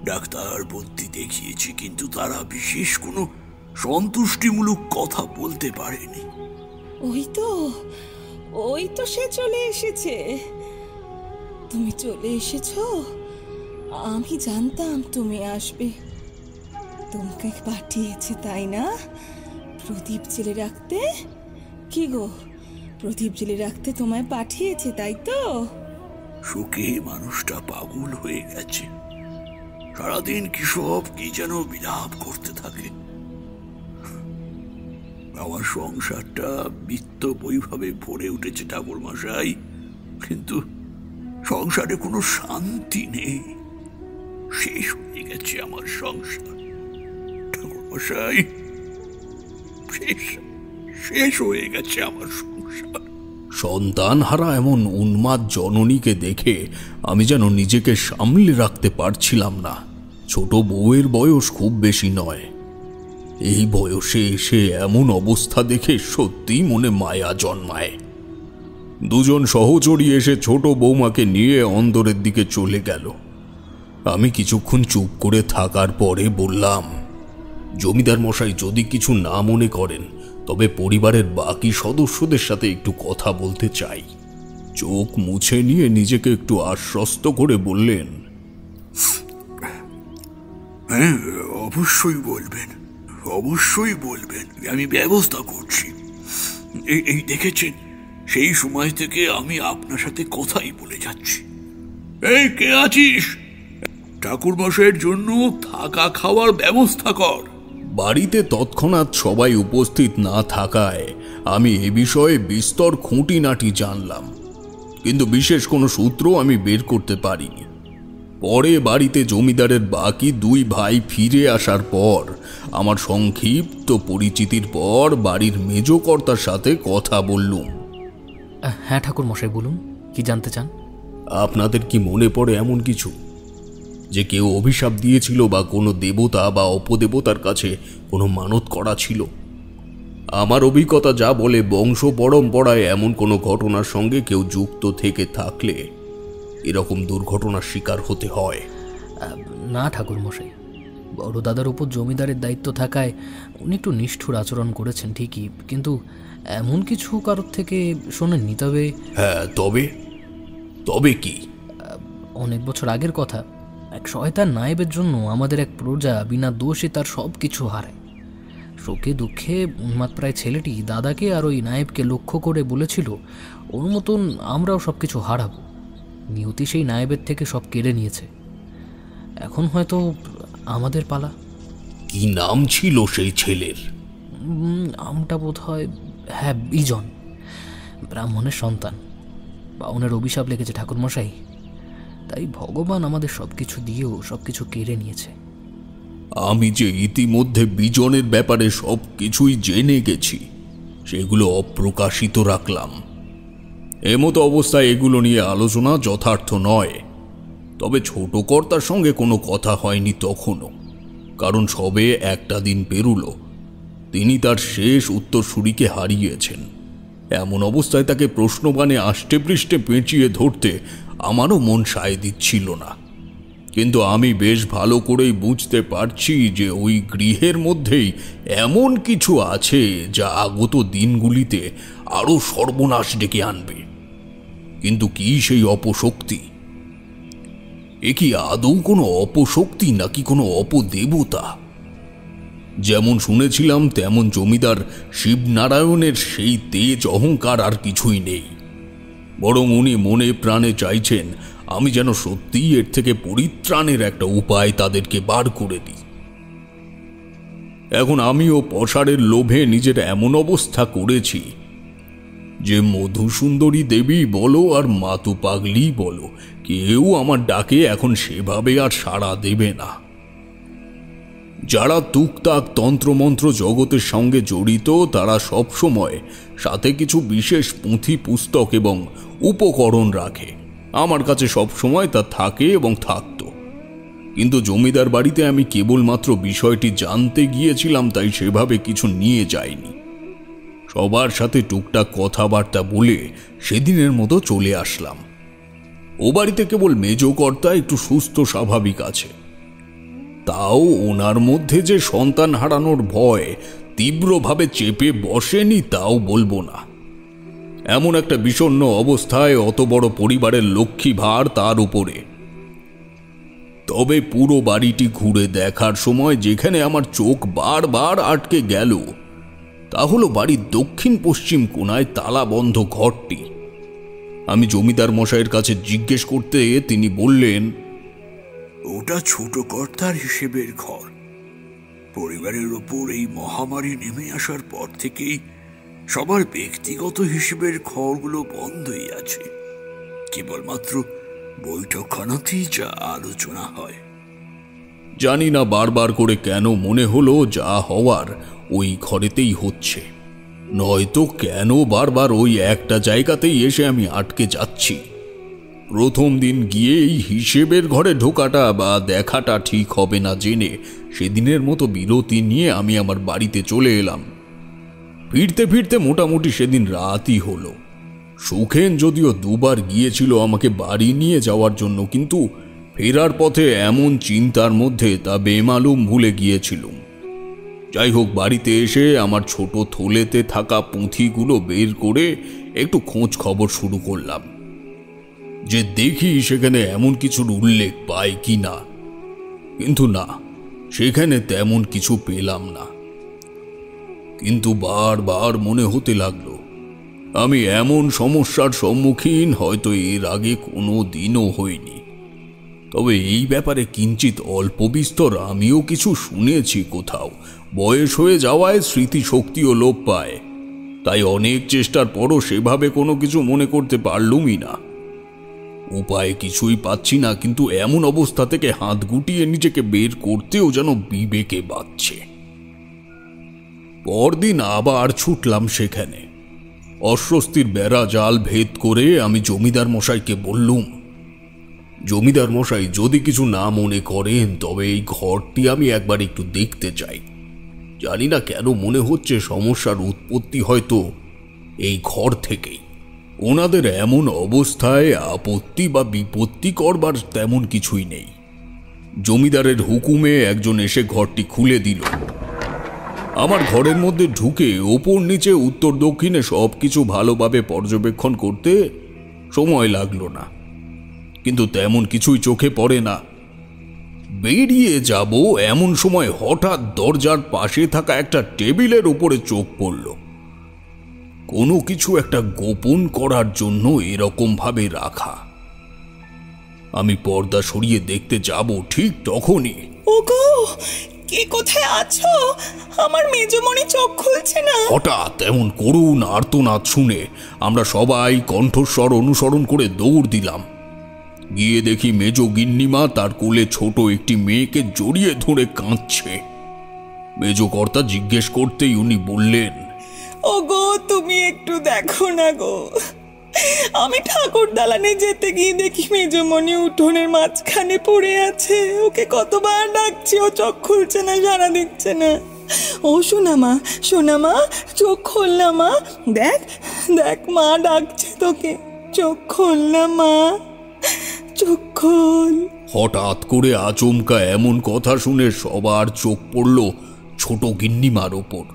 ডাক্তার বুদ্ধি দেখিয়েছি, কিন্তু তারা বিশেষ কোনো সন্তুষ্টিমূলক কথা বলতে পারেনি। ওই তো সে চলে এসেছে। তুমি চলে এসেছো, আমি জানতাম তুমি আসবে। তোমাকে পাঠিয়েছে তাই না প্রদীপ জেলে রাখতে? কি গো, প্রদীপ জেলে রাখতে তোমায় পাঠিয়েছে তাই তো? শোকে মানুষটা পাগল হয়ে গেছে। সারাদিন কি যেন বিলাপ করতে থাকে। আমার সংসারটা বিত্ত বৈভাবে ভরে উঠেছে ঠাকুর মশাই, কিন্তু সংসারে কোনো শান্তি নেই। শেষ হয়ে গেছে আমার সংসার ঠাকুর মশাই, শেষ হয়ে গেছে আমার সংসার। সন্তান হারা এমন উন্মাদ জননীকে দেখে আমি যেন নিজেকে সামলে রাখতে পারছিলাম না। ছোট বউয়ের বয়স খুব বেশি নয়। এই বয়সে এসে এমন অবস্থা দেখে সত্যি মনে মায়া জন্মায়। দুজন সহচরী এসে ছোট বৌমাকে নিয়ে অন্দরের দিকে চলে গেল। আমি কিছুক্ষণ চুপ করে থাকার পরে বললাম, জমিদার মশাই যদি কিছু না মনে করেন তবে পরিবারের বাকি সদস্যদের সাথে একটু কথা বলতে চাই। চোখ মুছে নিয়ে নিজেকে একটু আশ্বস্ত করে বললেন, হ্যাঁ, অবশ্যই বলবেন, অবশ্যই বলবেন, আমি ব্যবস্থা করছি। এই দেখেছেন, সেই সময় থেকে আমি আপনার সাথে কথাই বলে যাচ্ছি। এই কে আছিস? ঠাকুর মশাইয়ের জন্য থাকা খাওয়ার ব্যবস্থা কর। বাড়িতে তৎক্ষণাৎ সবাই উপস্থিত না থাকায় আমি এ বিষয়ে বিস্তর খুঁটিনাটি জানলাম, কিন্তু বিশেষ কোনো সূত্র আমি বের করতে পারিনি। পরে বাড়িতে জমিদারের বাকি দুই ভাই ফিরে আসার পর আমার সংক্ষিপ্ত পরিচিতির পর বাড়ির মেজকর্তার সাথে কথা বললুম। হ্যাঁ ঠাকুর মশাই, বলুন, কি জানতে চান? আপনাদের কি মনে পড়ে এমন কিছু, যে কেউ অভিশাপ দিয়েছিল বা কোনো দেবতা বা অপদেবতার কাছে কোনো মানত করা ছিল? আমার অভিজ্ঞতা যা বলে, বংশ পরম্পরায় এমন কোনো ঘটনার সঙ্গে কেউ যুক্ত থেকে থাকলে এরকম দুর্ঘটনার শিকার হতে হয়। না ঠাকুর মশাই, বড় দাদার উপর জমিদারের দায়িত্ব থাকায় উনি একটু নিষ্ঠুর আচরণ করেছেন ঠিকই, কিন্তু এমন কিছু কারোর থেকে শোনেননি। তবে হ্যাঁ, তবে কি? অনেক বছর আগের কথা, এক শয়তান নায়েবের জন্য আমাদের এক প্রজা বিনা দোষে তার সব কিছু হারায়। শোকে দুঃখে উন্মাদ প্রায় ছেলেটি দাদাকে আর ওই নায়েবকে লক্ষ্য করে বলেছিল, ওর মতন আমরাও সব কিছু হারাবো। নিয়তি সেই নায়েবের থেকে সব কেড়ে নিয়েছে। এখন হয়তো আমাদের পালা। কি নাম ছিল সেই ছেলের? আমটা বোধ হয়, হ্যাঁ, বিজন, ব্রাহ্মণের সন্তান। বাউনের অভিশাপ লেগেছে ঠাকুর মশাই, তাই ভগবান আমাদের সবকিছু দিয়েও সবকিছু কেড়ে নিয়েছে। আমি যে ইতিমধ্যে বিজনের ব্যাপারে সব কিছুই জেনে গেছি, সেগুলো অপ্রকাশিত রাখলাম। এমতো অবস্থায় এগুলো নিয়ে আলোচনা যথার্থ নয়। তবে ছোট কর্তার সঙ্গে কোনো কথা হয়নি তখনও, কারণ সবে একটা দিন পেরুলো তিনি তার শেষ উত্তরসূরিকে হারিয়েছেন। এমন অবস্থায় তাকে প্রশ্নবাণে আষ্টে পৃষ্ঠে পেঁচিয়ে ধরতে আমারও মন সায় দিচ্ছিল না। কিন্তু আমি বেশ ভালো করেই বুঝতে পারছি যে ওই গৃহের মধ্যেই এমন কিছু আছে যা আগত দিনগুলিতে আরো সর্বনাশ ডেকে আনবে। কিন্তু কি সেই অপশক্তি? এ কি আদৌ কোনো অপশক্তি নাকি কোনো অপদেবতা? যেমন শুনেছিলাম তেমন জমিদার শিবনারায়ণের সেই তেজ অহংকার আর কিছুই নেই, বরং উনি মনে প্রাণে চাইছেন আমি যেন সত্যিই এর থেকে পরিত্রাণের একটা উপায় তাদেরকে বার করে দিই। এখন আমিও পসারের লোভে নিজের এমন অবস্থা করেছি যে মধুসুন্দরী দেবী বলো আর মাতু পাগলি বলো, কেউ আমার ডাকে এখন সেভাবে আর সাড়া দেবে না। যারা টুকটাক তন্ত্রমন্ত্র জগতের সঙ্গে জড়িত তারা সব সময় সাথে কিছু বিশেষ পুঁথি পুস্তক এবং উপকরণ রাখে। আমার কাছে সব সময় তা থাকে এবং থাকত, কিন্তু জমিদার বাড়িতে আমি কেবলমাত্র বিষয়টি জানতে গিয়েছিলাম, তাই সেভাবে কিছু নিয়ে যাইনি। সবার সাথে টুকটাক কথাবার্তা বলে সেদিনের মতো চলে আসলাম। ও বাড়িতে কেবল মেজকর্তা একটু সুস্থ স্বাভাবিক আছে, তাও ওনার মধ্যে যে সন্তান হারানোর ভয় তীব্রভাবে চেপে বসেনি তাও বলবো না। এমন একটা বিষণ্ণ অবস্থায় অত বড় পরিবারের লক্ষ্মী ভার তার উপরে। তবে পুরো বাড়িটি ঘুরে দেখার সময় যেখানে আমার চোখ বারবার আটকে গেল তা হলো বাড়ির দক্ষিণ পশ্চিম কোণায় তালাবন্ধ ঘরটি। আমি জমিদার মশাইয়ের কাছে জিজ্ঞেস করতে তিনি বললেন, ওটা ছোট কর্তার হিসেবের ঘর। পরিবারের ওপর এই মহামারী নেমে আসার পর থেকেই সবার ব্যক্তিগত হিসেবের ঘরগুলো বন্ধই আছে, কেবলমাত্র বৈঠকখানাতেই যা আলোচনা হয়। জানি না বারবার করে কেন মনে হলো যা হওয়ার ওই ঘরেতেই হচ্ছে, নয়তো কেন বারবার ওই একটা জায়গাতেই এসে আমি আটকে যাচ্ছি। প্রথম দিন গিয়ে এই হিসেবের ঘরে ঢোকাটা বা দেখাটা ঠিক হবে না জেনে সেদিনের মতো বিরতি নিয়ে আমি আমার বাড়িতে চলে এলাম। ফিরতে ফিরতে মোটামুটি সেদিন রাতই হলো। সুখেন যদিও দুবার গিয়েছিল আমাকে বাড়ি নিয়ে যাওয়ার জন্য, কিন্তু ফেরার পথে এমন চিন্তার মধ্যে তা বেমালুম ভুলে গিয়েছিলুম। যাই হোক, বাড়িতে এসে আমার ছোট থলেতে থাকা পুঁথিগুলো বের করে একটু খোঁজ খবর শুরু করলাম, যে দেখি সেখানে এমন কিছুর উল্লেখ পাই কি না। কিন্তু না, সেখানে তেমন কিছু পেলাম না। কিন্তু বারবার মনে হতে লাগলো আমি এমন সমস্যার সম্মুখীন হয়তো এর আগে কোনো দিনও হইনি। তবে এই ব্যাপারে কিঞ্চিত অল্প বিস্তর আমিও কিছু শুনেছি কোথাও। বয়স হয়ে যাওয়ায় স্মৃতিশক্তিও লোপ পায়, তাই অনেক চেষ্টার পরও সেভাবে কোনো কিছু মনে করতে পারলুমই না। উপায় কিছুই পাচ্ছি না, কিন্তু এমন অবস্থা থেকে হাত গুটিয়ে নিজেকে বের করতেও যেন বিবেকে বাধছে। পরদিন আবার ছুটলাম সেখানে। অস্বস্তির বেড়া জাল ভেদ করে আমি জমিদার মশাইকে বললুম, জমিদার মশাই, যদি কিছু না মনে করেন তবে এই ঘরটি আমি একবার একটু দেখতে চাই। জানি না কেন মনে হচ্ছে সমস্যার উৎপত্তি হয়তো এই ঘর থেকেই। ওনাদের এমন অবস্থায় আপত্তি বা বিপত্তি করবার তেমন কিছুই নেই। জমিদারের হুকুমে একজন এসে ঘরটি খুলে দিল। আমার ঘরের মধ্যে ঢুকে ওপর নিচে উত্তর দক্ষিণে সবকিছু ভালোভাবে পর্যবেক্ষণ করতে সময় লাগলো না, কিন্তু তেমন কিছুই চোখে পড়ে না। বেরিয়ে যাব এমন সময় হঠাৎ দরজার পাশে থাকা একটা টেবিলের উপরে চোখ পড়ল। কোনো কিছু একটা গোপন করার জন্য এরকম ভাবে রাখা। আমি পর্দা সরিয়ে দেখতে যাব, ঠিক তখনই, ওগো, কে কোথায় আছো? আমার মেজমণি চোখ খুলছে না। হঠাৎ এমন করুণ আর্তনাদ শুনে আমরা সবাই কণ্ঠস্বর অনুসরণ করে দৌড় দিলাম। গিয়ে দেখি মেজ গিন্নিমা তার কোলে ছোট একটি মেয়েকে জড়িয়ে ধরে কাঁদছে। মেজ কর্তা জিজ্ঞেস করতেই উনি বললেন, ওগো, তুমি একটু দেখো না গো। আমি ঠাকুর দালানে যেতে গিয়ে দেখি মেজমণি উঠোনের মাঝখানে পড়ে আছে। ওকে কতবার ডাকছি, ও চোখ খুলছে না, সাড়া দিচ্ছে না। ও সোনামা, সোনামা, চোখ খোল না মা। দেখ দেখ, মা ডাকছে তোকে, চোখ খোল না মা, চোখ খোল। হঠাৎ করে আচমকা এমন কথা শুনে সবার চোখ পড়ল ছোট গিন্নিমার ওপর।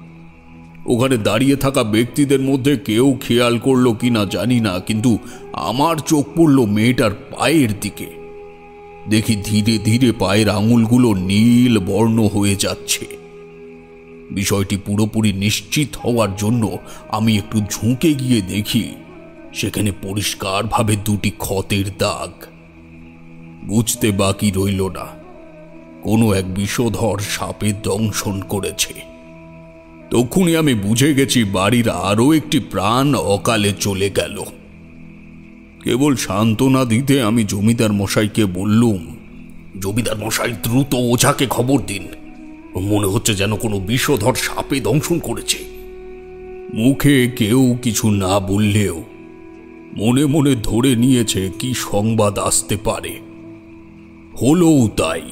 ওখানে দাঁড়িয়ে থাকা ব্যক্তিদের মধ্যে কেউ খেয়াল করলো কিনা জানি না, কিন্তু আমার চোখ পড়ল মেয়েটার পায়ের দিকে। দেখি ধীরে ধীরে পায়ের আঙুলগুলো নীল বর্ণ হয়ে যাচ্ছে। বিষয়টি পুরোপুরি নিশ্চিত হওয়ার জন্য আমি একটু ঝুঁকে গিয়ে দেখি সেখানে পরিষ্কারভাবে দুটি ক্ষতের দাগ। বুঝতে বাকি রইল না কোনো এক বিষধর সাপে দংশন করেছে। তখনই আমি বুঝে গেছি বাড়ির আরো একটি প্রাণ অকালে চলে গেল। কেবল সান্ত্বনা দিতে আমি জমিদার মশাইকে বললুম, জমিদার মশাই, দ্রুত ওঝাকে খবর দিন। মনে হচ্ছে যেন কোনো বিষধর সাপে দংশন করেছে। মুখে কেউ কিছু না বললেও মনে মনে ধরে নিয়েছে কি সংবাদ আসতে পারে। হলোও তাই।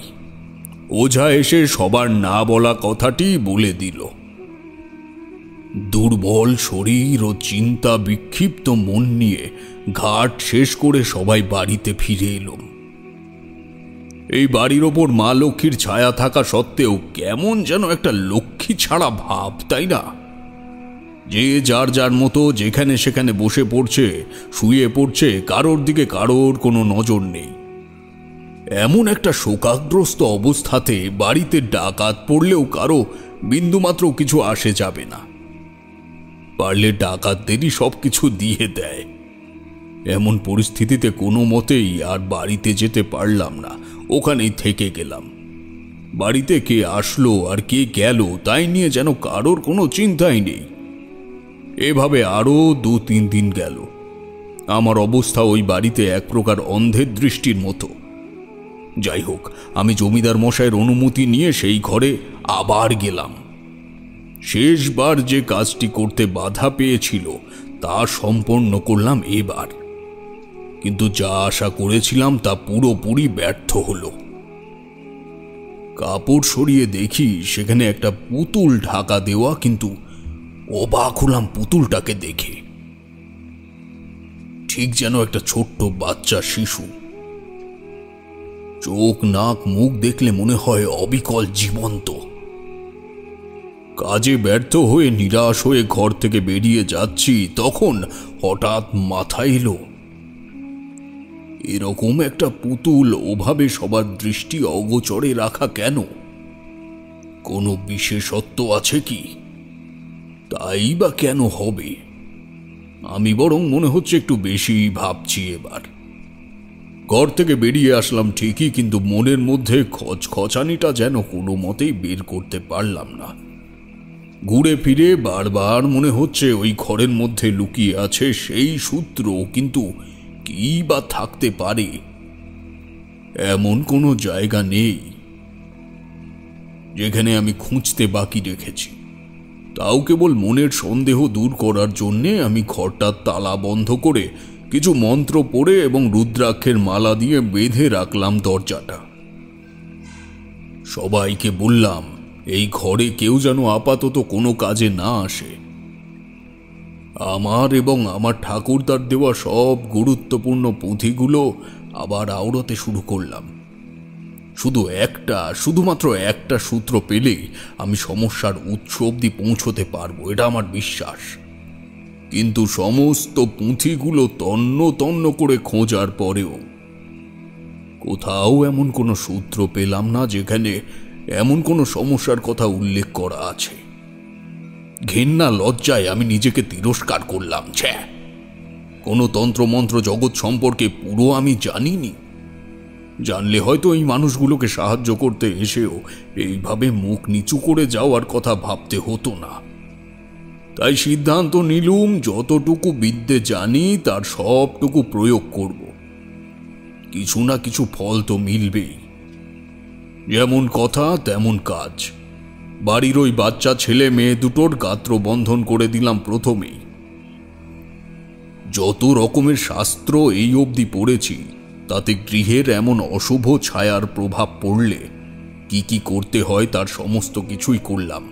ওঝা এসে সবার না বলা কথাটি বলে দিল। দুর্বল শরীর ও চিন্তা বিক্ষিপ্ত মন নিয়ে ঘাট শেষ করে সবাই বাড়িতে ফিরে এলাম। এই বাড়ির ওপর মা লক্ষ্মীর ছায়া থাকা সত্ত্বেও কেমন যেন একটা লক্ষ্মী ছাড়া ভাব, তাই না? যে যার যার মতো যেখানে সেখানে বসে পড়ছে, শুয়ে পড়ছে, কারোর দিকে কারোর কোনো নজর নেই। এমন একটা শোকাগ্রস্ত অবস্থাতে বাড়িতে ডাকাত পড়লেও কারো বিন্দুমাত্র কিছু আসে যাবে না। পারলে ডাকাতদেরই সবকিছু দিয়ে দেয়। এমন পরিস্থিতিতে কোনো মতেই আর বাড়িতে যেতে পারলাম না, ওখানেই থেকে গেলাম। বাড়িতে কে আসলো আর কে গেল তাই নিয়ে যেন কারোর কোনো চিন্তাই নেই। এভাবে আরো 2-3 দিন গেল। আমার অবস্থা ওই বাড়িতে এক প্রকার অন্ধের দৃষ্টির মতো। যাই হোক, আমি জমিদার মশাইয়ের অনুমতি নিয়ে সেই ঘরে আবার গেলাম। শেষবার যে কাজটি করতে বাধা পেয়েছিল তা সম্পন্ন করলাম এবার, কিন্তু যা আশা করেছিলাম তা পুরোপুরি ব্যর্থ হলো। কাপড় সরিয়ে দেখি সেখানে একটা পুতুল ঢাকা দেওয়া, কিন্তু অবাক হলাম পুতুলটাকে দেখে। ঠিক যেন একটা ছোট্ট বাচ্চা শিশু। চোখ নাক মুখ দেখলে মনে হয় অবিকল জীবন্ত। কাজে ব্যর্থ হয়ে নিরাশ হয়ে ঘর থেকে বেরিয়ে যাচ্ছি, তখন হঠাৎ মাথায় এলো এরকম একটা পুতুল ওভাবে সবার দৃষ্টি অগোচরে রাখা কেন? কোনো বিশেষত্ব আছে কি? তাই বা কেন হবে? আমি বরং মনে হচ্ছে একটু বেশি ভাবছি এবার। ঘর থেকে বেরিয়ে আসলাম ঠিকই, কিন্তু মনের মধ্যে খচখচানিটা যেন কোনো মতেই বের করতে পারলাম না। ঘুরে ফিরে বারবার মনে হচ্ছে ওই ঘরের মধ্যে লুকিয়ে আছে সেই সূত্র, কিন্তু কি বা থাকতে পারে? এমন কোনো জায়গা নেই যেখানে আমি খুঁজতে বাকি রেখেছি। তাও কেবল মনের সন্দেহ দূর করার জন্যে আমি ঘরটার তালা বন্ধ করে কিছু মন্ত্র পড়ে এবং রুদ্রাক্ষের মালা দিয়ে বেঁধে রাখলাম দরজাটা। সবাইকে বললাম এই ঘরে কেউ যেন আপাতত কোনো কাজে না আসে। আমার এবং আমার ঠাকুরদার দেওয়া সব গুরুত্বপূর্ণ পুঁথিগুলো আবার আওড়াতে শুরু করলাম। শুধুমাত্র একটা সূত্র পেলেই আমি সমস্যার উৎস অবধি পৌঁছতে পারবো, এটা আমার বিশ্বাস। কিন্তু সমস্ত পুঁথিগুলো তন্ন তন্ন করে খোঁজার পরেও কোথাও এমন কোনো সূত্র পেলাম না যেখানে এমন কোনো সমস্যার কথা উল্লেখ করা আছে। ঘেন্না লজ্জায় আমি নিজেকে তিরস্কার করলাম। কোনো তন্ত্রমন্ত্র জগৎ সম্পর্কে পুরো আমি জানিনি। জানলে হয়তো এই মানুষগুলোকে সাহায্য করতে এসেও এইভাবে মুখ নিচু করে যাওয়ার কথা ভাবতে হতো না। তাই সিদ্ধান্ত নিলুম যতটুকু বিদ্যে জানি তার সবটুকু প্রয়োগ করব। কিছু না কিছু ফল তো মিলবেই। যেমন কথা তেমন কাজ। বাড়ির ওই বাচ্চা ছেলে মেয়ে দুটোর গাত্র বন্ধন করে দিলাম প্রথমেই। যত রকমের শাস্ত্র এই অবধি পড়েছি তাতে গৃহের এমন অশুভ ছায়ার প্রভাব পড়লে কি কি করতে হয় তার সমস্ত কিছুই করলাম।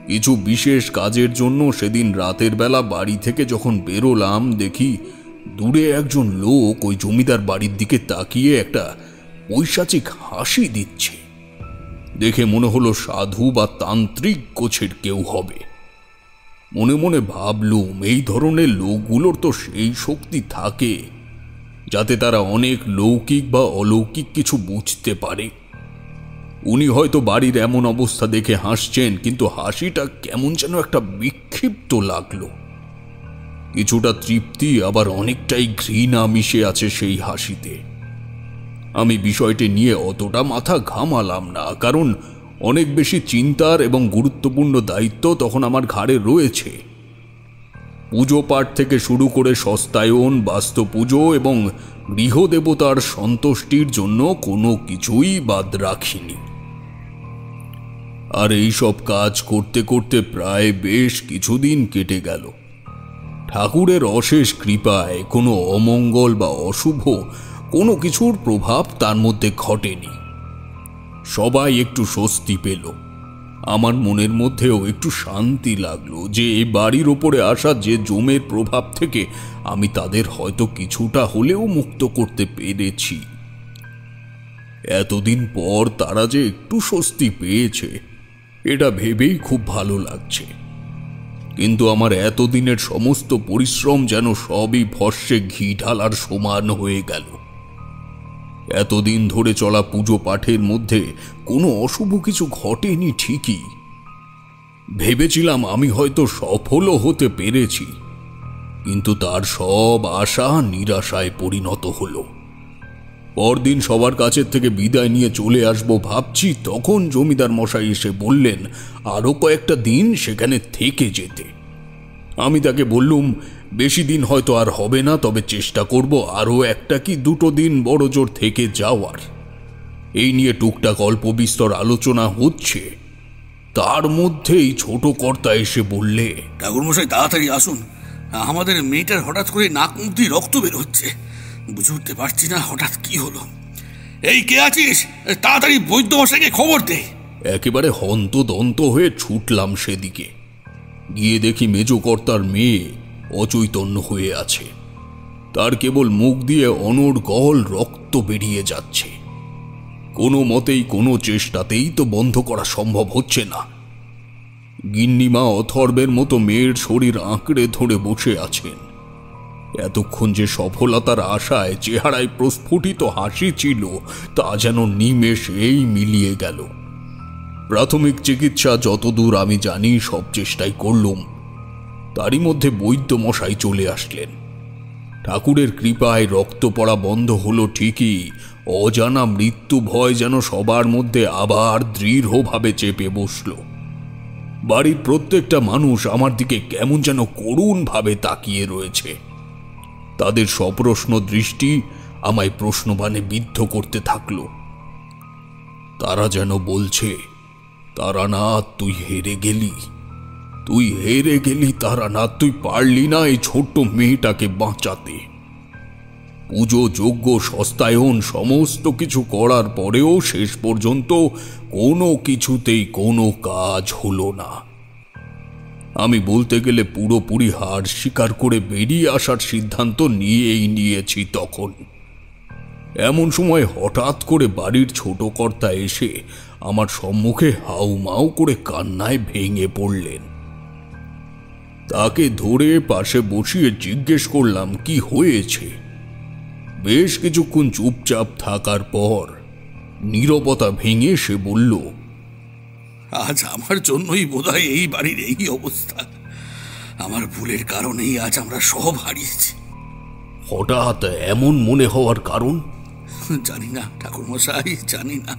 কিছু বিশেষ কাজের জন্য সেদিন রাতের বেলা বাড়ি থেকে যখন বেরোলাম, দেখি দূরে একজন লোক ওই জমিদার বাড়ির দিকে তাকিয়ে একটা পৈশাচিক হাসি দিচ্ছে। দেখে মনে হলো সাধু বা তান্ত্রিক গোছের কেউ হবে। মনে মনে ভাবলুম এই ধরনের লোকগুলোর তো সেই শক্তি থাকে যাতে তারা অনেক লৌকিক বা অলৌকিক কিছু বুঝতে পারে। উনি হয়তো বাড়ির এমন অবস্থা দেখে হাসছেন, কিন্তু হাসিটা কেমন যেন একটা বিক্ষিপ্ত লাগলো। কিছুটা তৃপ্তি আবার অনেকটাই ঘৃণা মিশে আছে সেই হাসিতে। আমি বিষয়টি নিয়ে অতটা মাথা ঘামালাম না, কারণ অনেক বেশি চিন্তার এবং গুরুত্বপূর্ণ দায়িত্ব তখন আমার ঘাড়ে রয়েছে। পুজো পাঠ থেকে শুরু করে সস্তায়ন, বাস্তু পুজো এবং গৃহদেবতার সন্তুষ্টির জন্য কোনো কিছুই বাদ রাখিনি। আর এই সব কাজ করতে করতে প্রায় বেশ কিছুদিন কেটে গেল। ঠাকুরের অশেষ কৃপায় কোনো অমঙ্গল বা অশুভ কোনো কিছুর প্রভাব তার মধ্যে ঘটেনি। সবাই একটু স্বস্তি পেল। আমার মনের মধ্যেও একটু শান্তি লাগলো যে এই বাড়ির ওপরে আসা যে জমের প্রভাব থেকে আমি তাদের হয়তো কিছুটা হলেও মুক্ত করতে পেরেছি। এতদিন পর তারা যে একটু স্বস্তি পেয়েছে এটা ভেবেই খুব ভালো লাগছে। কিন্তু আমার এতদিনের সমস্ত পরিশ্রম যেন সবই ভস্মে ঘি ঢালার সমান হয়ে গেল। এতদিন ধরে চলা পুজো পাঠের মধ্যে কোনো অশুভ কিছু ঘটেনি ঠিকই, ভেবেছিলাম আমি হয়তো সফলও হতে পেরেছি, কিন্তু তার সব আশা নিরাশায় পরিণত হলো। পরদিন সবার কাছের থেকে বিদায় নিয়ে চলে আসবো ভাবছি, তখন জমিদার মশাই এসে বললেন আরো কয়েকটা দিন সেখানে থেকে যেতে। আমি তাকে বললুম বেশি দিন হয়তো আর হবে না, তবে চেষ্টা করব আরো একটা কি দুটো দিন বড় জোর থেকে যাওয়ার। এই নিয়ে টুকটাক অল্প বিস্তর আলোচনা হচ্ছে, তার মধ্যেই ছোট কর্তা এসে বললে, ঠাকুরমশাই তাড়াতাড়ি আসুন, আমাদের মেয়েটার হঠাৎ করে নাক মুখ দিয়ে রক্ত বের হচ্ছে, বুঝে উঠতে পারছি না হঠাৎ কি হলো। এই কে আছিস, তাড়াতাড়ি বৈদ্য মশাইকে খবর দে। একেবারে হন্তদন্ত হয়ে ছুটলাম সেদিকে। গিয়ে দেখি মেজো কর্তার মেয়ে অচৈতন্য হয়ে আছে। তার কেবল মুখ দিয়ে অনর্গল রক্ত বেরিয়ে যাচ্ছে। কোনো মতেই কোনো চেষ্টাতেই তো বন্ধ করা সম্ভব হচ্ছে না। গিন্নিমা অথর্বের মতো মেয়ের শরীর আঁকড়ে ধরে বসে আছেন। এতক্ষণ যে সফলতার আশায় চেহারায় প্রস্ফুটিত হাসি ছিল তা যেন নিমেষেই মিলিয়ে গেল। প্রাথমিক চিকিৎসা যতদূর আমি জানি সব চেষ্টাই করলুম। তারই মধ্যে বৈদ্য মশাই চলে আসলেন। ঠাকুরের কৃপায় রক্ত পড়া বন্ধ হলো ঠিকই, অজানা মৃত্যু ভয় যেন সবার মধ্যে আবার দৃঢ়ভাবে চেপে বসল। বাড়ির প্রত্যেকটা মানুষ আমার দিকে কেমন যেন করুণভাবে তাকিয়ে রয়েছে। তাদের সপ্রশ্ন দৃষ্টি আমায় প্রশ্নবাণে বিদ্ধ করতে থাকল। তারা যেন বলছে, তারানাথ তুই হেরে গেলি, তুই হেরে গেলি তারানাথ, তুই পারলি না এই ছোট্ট মেয়েটাকে বাঁচাতে। পুজো যজ্ঞ সস্তায়ন সমস্ত কিছু করার পরেও শেষ পর্যন্ত কোনো কিছুতেই কোনো কাজ হলো না। আমি বলতে গেলে পুরোপুরি হার স্বীকার করে বেরিয়ে আসার সিদ্ধান্ত নিয়েই নিয়েছি। তখন এমন সময় হঠাৎ করে বাড়ির ছোট কর্তা এসে আমার সম্মুখে হাউমাউ করে কান্নায় ভেঙে পড়লেন। তাকে ধরে পাশে বসিয়ে জিজ্ঞেস করলাম কি হয়েছে। বেশ কিছুক্ষণ চুপচাপ থাকার পর নীরবতা ভেঙে সে বলল, আজ আমার জন্যই বোধহয় এই বাড়ির এই অবস্থা। আমার ভুলের কারণেই আজ আমরা সব হারিয়েছি। হঠাৎ এমন মনে হওয়ার কারণ? জানি না ঠাকুরমশাই, জানি না।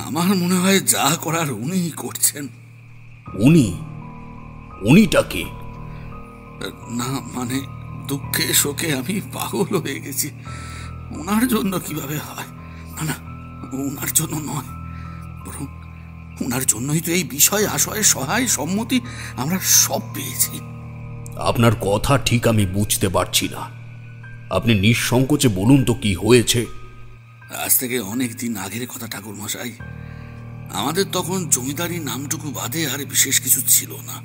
আমার মনে হয় যা করার উনিই করছেন। উনিটাকে? না মানে দুঃখে শোকে আমি পাগল হয়ে গেছি। ওনার জন্য কিভাবে হয়? না না, ওনার জন্য নয়, বরং ওনার জন্যই তো এই বিষয় আশয় সহায় সম্মতি আমরা সব পেয়েছি। আপনার কথা ঠিক আমি বুঝতে পারছি না। আপনি নিঃসংকোচে বলুন তো কি হয়েছে। আজ থেকে অনেক দিন আগের কথা ঠাকুরমশাই। আমাদের তখন জমিদারি নামটুকু বাদে আর বিশেষ কিছু ছিল না।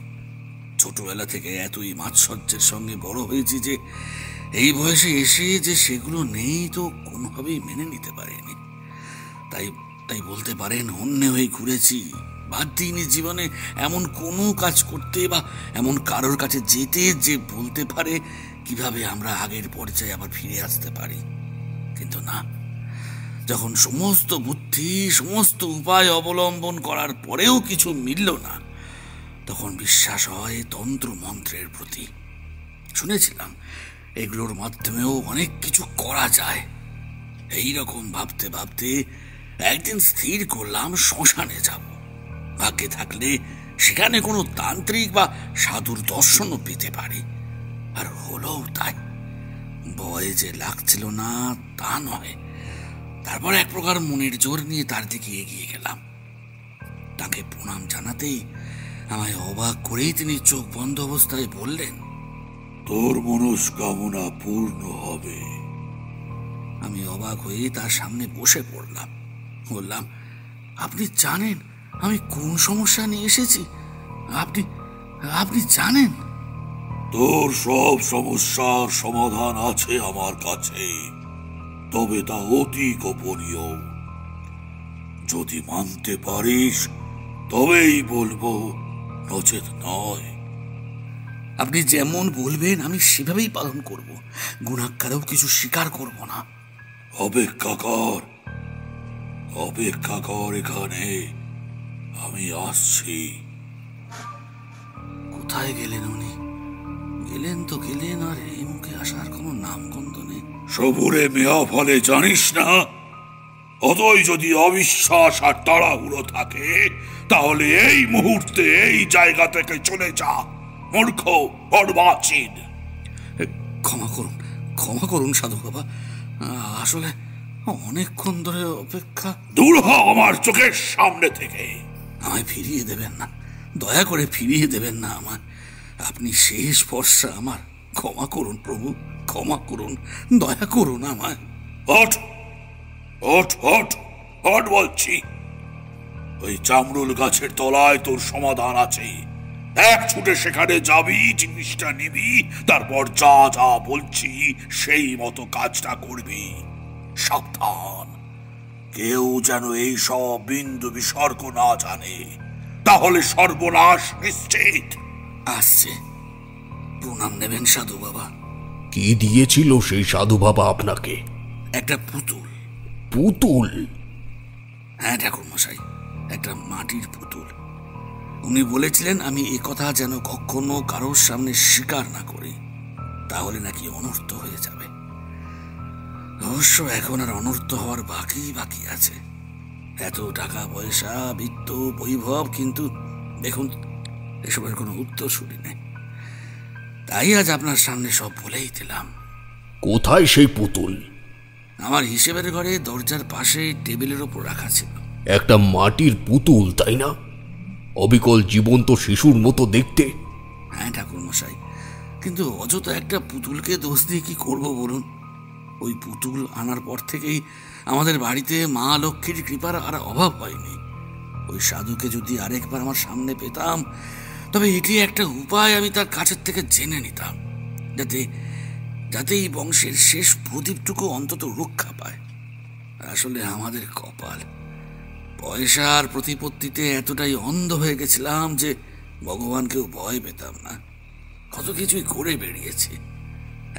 ছোটবেলা থেকে এতই মাৎসর্যের সঙ্গে বড় হয়েছি যে এই বয়সে এসে যে সেগুলো নেই তো কোনোভাবেই মেনে নিতে পারিনি। তাই বলতে পারেন অন্য হয়ে ঘুরেছি। বাদ দিইনি জীবনে এমন কোনো কাজ করতে বা এমন কারোর কাছে যেতে যে বলতে পারে কিভাবে আমরা আগের পর্যায়ে আবার ফিরে আসতে পারি। কিন্তু না, যখন সমস্ত বুদ্ধি সমস্ত উপায় অবলম্বন করার পরেও কিছু মিলল না, তখন বিশ্বাস হয় তন্ত্র মন্ত্রের প্রতি। শুনেছিলাম এগুলোর মাধ্যমেও অনেক কিছু করা যায়। এই রকম ভাবতে ভাবতে একদিন স্থির করলাম শ্মশানে যাব। ভাগ্যে থাকলে সেখানে কোনো তান্ত্রিক বা সাধুর দর্শনও পেতে পারি। আর হলো তাই। ভয় যে লাগছিল না তা নয়। তারপর এক প্রকার মনের জোর নিয়ে তার দিকে এগিয়ে গেলাম। তাকে প্রণাম জানাতেই আমায় অবাক করেই তিনি চোখ বন্ধ অবস্থায় বললেন, তোর মনস্কামনা পূর্ণ হবে। আমি অবাক হয়ে তার সামনে বসে পড়লাম। বললাম, আপনি জানেন আমি কোন সমস্যা নিয়ে এসেছি? আপনি আপনি জানেন? তোর সব সমস্যার সমাধান আছে আমার কাছে, তবে তা অতি গোপনীয়। যদি মানতে পারিস তবেই বলবো, নচেত নয়। আপনি যেমন বলবেন আমি সেভাবেই পালন করব। গুণাকারেও কিছু স্বীকার করব না। অপেক্ষা কর, অপেক্ষা কর, এখানে আমি আসছি। কোথায় গেলেন উনি? গেলেন তো গেলেন, আর এই মুখে আসার কোনো নামগন্ধ নেই। সবুরে মেয়া ফলে জানিস না? অতই যদি অবিশ্বাস আর তাড়াহুড়ো থাকে তাহলে এই মুহূর্তে এই জায়গা থেকে চলে যা, মূর্খ অর্বাচীন। ক্ষমা করুন, ক্ষমা করুন সাধু বাবা, আসলে অনেকক্ষণ ধরে অপেক্ষা। দূর হ আমার চোখের সামনে থেকে। আমায় ফিরিয়ে দেবেন না, দয়া করে ফিরিয়ে দেবেন না আমায়। আপনি শেষ ভরসা আমার। ক্ষমা করুন প্রভু, ক্ষমা করুন, দয়া করুন আমায়। ওঠ ওঠ ওঠ ওঠ বলছি। ওই জামরুল গাছের তলায় তোর সমাধান আছে। এক ছুটে সেখানে যাবি, জিনিসটা নিবি, তারপর যা যা বলছি সেই মতো কাজটা করবি। সাবধান, কেউ যেন এই সব বিন্দু বিসর্গ না জানে, তাহলে সর্বনাশ নিশ্চিত। আসছে, প্রণাম নেবেন সাধু বাবা। কি দিয়েছিল সেই সাধু বাবা আপনাকে? একটা পুতুল। পুতুল? হ্যাঁ ঠাকুর মশাই, একটা মাটির পুতুল। উনি বলেছিলেন আমি এ কথা যেন কখনো কারোর সামনে স্বীকার না করি, তাহলে নাকি অনর্থ হয়ে যাবে। অবশ্য এখন আর অনর্থ হওয়ার বাকি বাকি আছে। এত টাকা পয়সা, বিত্ত, বৈভব, কিন্তু দেখুন এসবের কোনো উত্তর শুনি নেই। তাই আজ আপনার সামনে সব বলেই দিলাম। কোথায় সেই পুতুল? আমার হিসেবের ঘরে দরজার পাশে টেবিলের ওপর রাখা ছিল। একটা মাটির পুতুল, তাই না? অবিকল জীবন্ত শিশুর মতো দেখতে। হ্যাঁ ঠাকুর মশাই, কিন্তু অযথা একটা পুতুলকে দোষ দিয়ে কি করব বলুন? ওই পুতুল আনার পর থেকেই আমাদের বাড়িতে মা লক্ষ্মীর কৃপার আর অভাব হয়নি। ওই সাধুকে যদি আরেকবার আমার সামনে পেতাম, তবে এটি একটা উপায় আমি তার কাছের থেকে জেনে নিতাম, যাতে যাতে এই বংশের শেষ প্রদীপটুকু অন্তত রক্ষা পায়। আসলে আমাদের কপাল, পয়সার প্রতিপত্তিতে এতটাই অন্ধ হয়ে গেছিলাম যে ভগবানকেও ভয় পেতাম না। কত কিছুই করে বেরিয়েছে।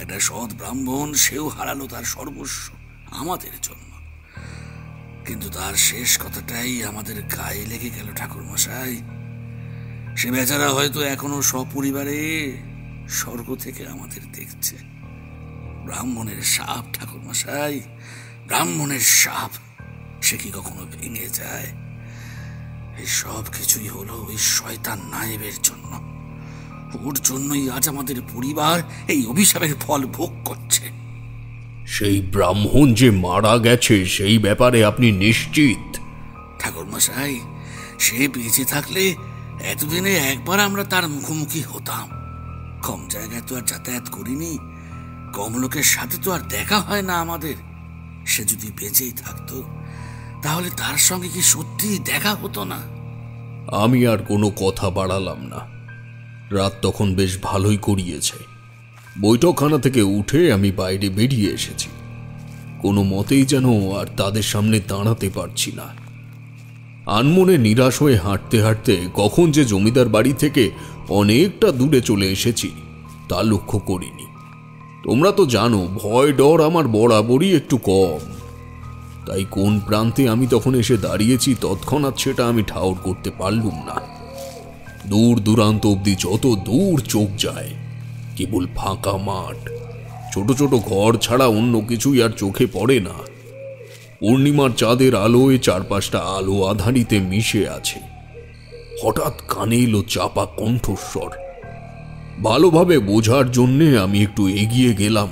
একটা সৎ ব্রাহ্মণ, সেও হারালো তার সর্বস্ব আমাদের জন্য। কিন্তু তার শেষ কথাটাই আমাদের গায়ে লেগে গেল ঠাকুর মশাই। সে বেচারা হয়তো এখনো সপরিবারে স্বর্গ থেকে আমাদের দেখছে। ব্রাহ্মণের সাপ ঠাকুর মশাই, ব্রাহ্মণের সাপ, সে কি কখনো ভেঙে যায়? এই সব কিছুই হলো ওই শয়তান নায়েবের জন্য। ওর জন্যই আজ আমাদের পরিবার এই অভিশাপের ফল ভোগ করছে। সেই ব্রাহ্মণ যে মারা গেছে সেই ব্যাপারে আপনি নিশ্চিত? ঠাকুর মশাই, সে বেঁচে থাকলে এতদিনে একবার আমরা তার মুখোমুখি হতাম। কম জায়গায় তো আর যাতায়াত করিনি, কম লোকের সাথে তো আর দেখা হয় না আমাদের। সে যদি বেঁচেই থাকতো তাহলে তার সঙ্গে কি সত্যি দেখা হতো না? আমি আর কোনো কথা বাড়ালাম না। রাত তখন বেশ ভালোই করিয়েছে। বৈঠকখানা থেকে উঠে আমি বাইরে বেরিয়ে এসেছি। কোনো মতেই যেন আর তাদের সামনে দাঁড়াতে পারছি না। আনমনে নিরাশ হয়ে হাঁটতে হাঁটতে কখন যে জমিদার বাড়ি থেকে অনেকটা দূরে চলে এসেছি তা লক্ষ্য করিনি। তোমরা তো জানো ভয় ডর আমার বরাবরই একটু কম, তাই কোন প্রান্তে আমি তখন এসে দাঁড়িয়েছি তৎক্ষণাৎ সেটা আমি ঠাউর করতে পারলুম না। দূর দূরান্ত অবধি যত দূর চোখ যায় কেবল ফাঁকা মাঠ, ছোট ছোট ঘর ছাড়া অন্য কিছুই আর চোখে পড়ে না। পূর্ণিমার চাঁদের আলোয় চারপাশটা আলো আধারিতে মিশে আছে। হঠাৎ কানে এলো চাপা কণ্ঠস্বর। ভালোভাবে বোঝার জন্যে আমি একটু এগিয়ে গেলাম।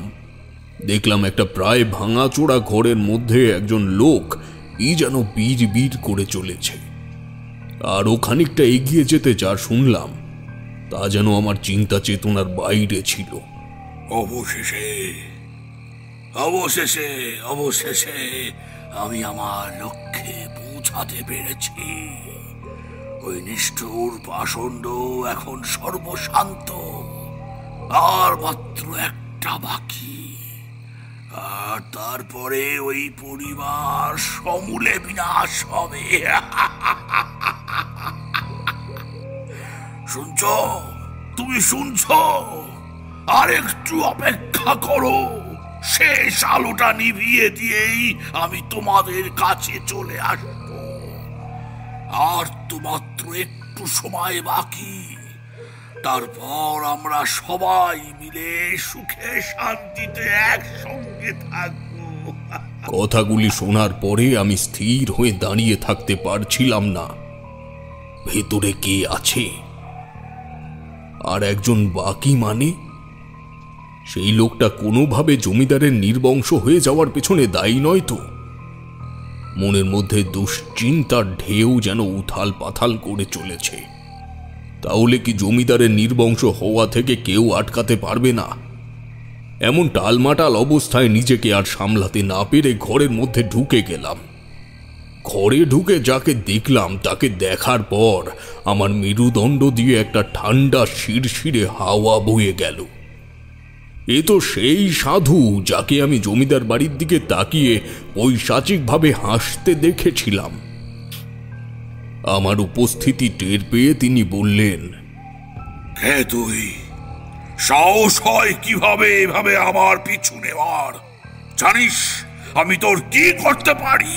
দেখলাম একটা প্রায় ভাঙাচোরা ঘরের মধ্যে একজন লোক কি যেন বীর বীর করে চলেছে। আরও খানিকটা এগিয়ে যেতে যা শুনলাম তা যেন আমার চিন্তা চেতনার বাইরে ছিল। অবশেষে অবশেষে অবশেষে আমি আমার লক্ষ্যে পৌঁছাতে পেরেছি। ওই নিষ্ঠুর পাষণ্ড এখন সর্বশান্ত, আর মাত্র একটা বাকি, আর তারপরে ওই পরিবার সমূলে বিনাশ হবে। শুনছ? তুমি শুনছ? আর একটু অপেক্ষা করো, শেষ আলোটা নিভিয়ে দিয়েই আমি তোমাদের কাছে চলে আসব। আর তো মাত্র একটু সময় বাকি, তারপর আমরা সবাই মিলে সুখে শান্তিতে একসঙ্গে থাকবো। কথাগুলি শোনার পরে আমি স্থির হয়ে দাঁড়িয়ে থাকতে পারছিলাম না। ভেতরে কে আছে? আর একজন বাকি মানে? সেই লোকটা কোনোভাবে জমিদারের নির্বংশ হয়ে যাওয়ার পেছনে দায়ী নয় তো? মনের মধ্যে দুশ্চিন্তার ঢেউ যেন উথাল পাথাল করে চলেছে। তাহলে কি জমিদারের নির্বংশ হওয়া থেকে কেউ আটকাতে পারবে না? এমন টালমাটাল অবস্থায় নিজেকে আর সামলাতে না পেরে ঘরের মধ্যে ঢুকে গেলাম। ঘরে ঢুকে যাকে দেখলাম তাকে দেখার পর আমার মেরুদণ্ড দিয়ে একটা ঠান্ডা শিরশিরে হাওয়া বয়ে গেল। এ তো সেই সাধু যাকে আমি জমিদার বাড়ির দিকে তাকিয়ে পৈশাচিকভাবে হাসতে দেখেছিলাম। আমার উপস্থিতি টের পেয়ে তিনি বললেন, কে তুই? সাহস হয় কিভাবে এভাবে আমার পিছু নেওয়ার? জানিস আমি তোর কি করতে পারি?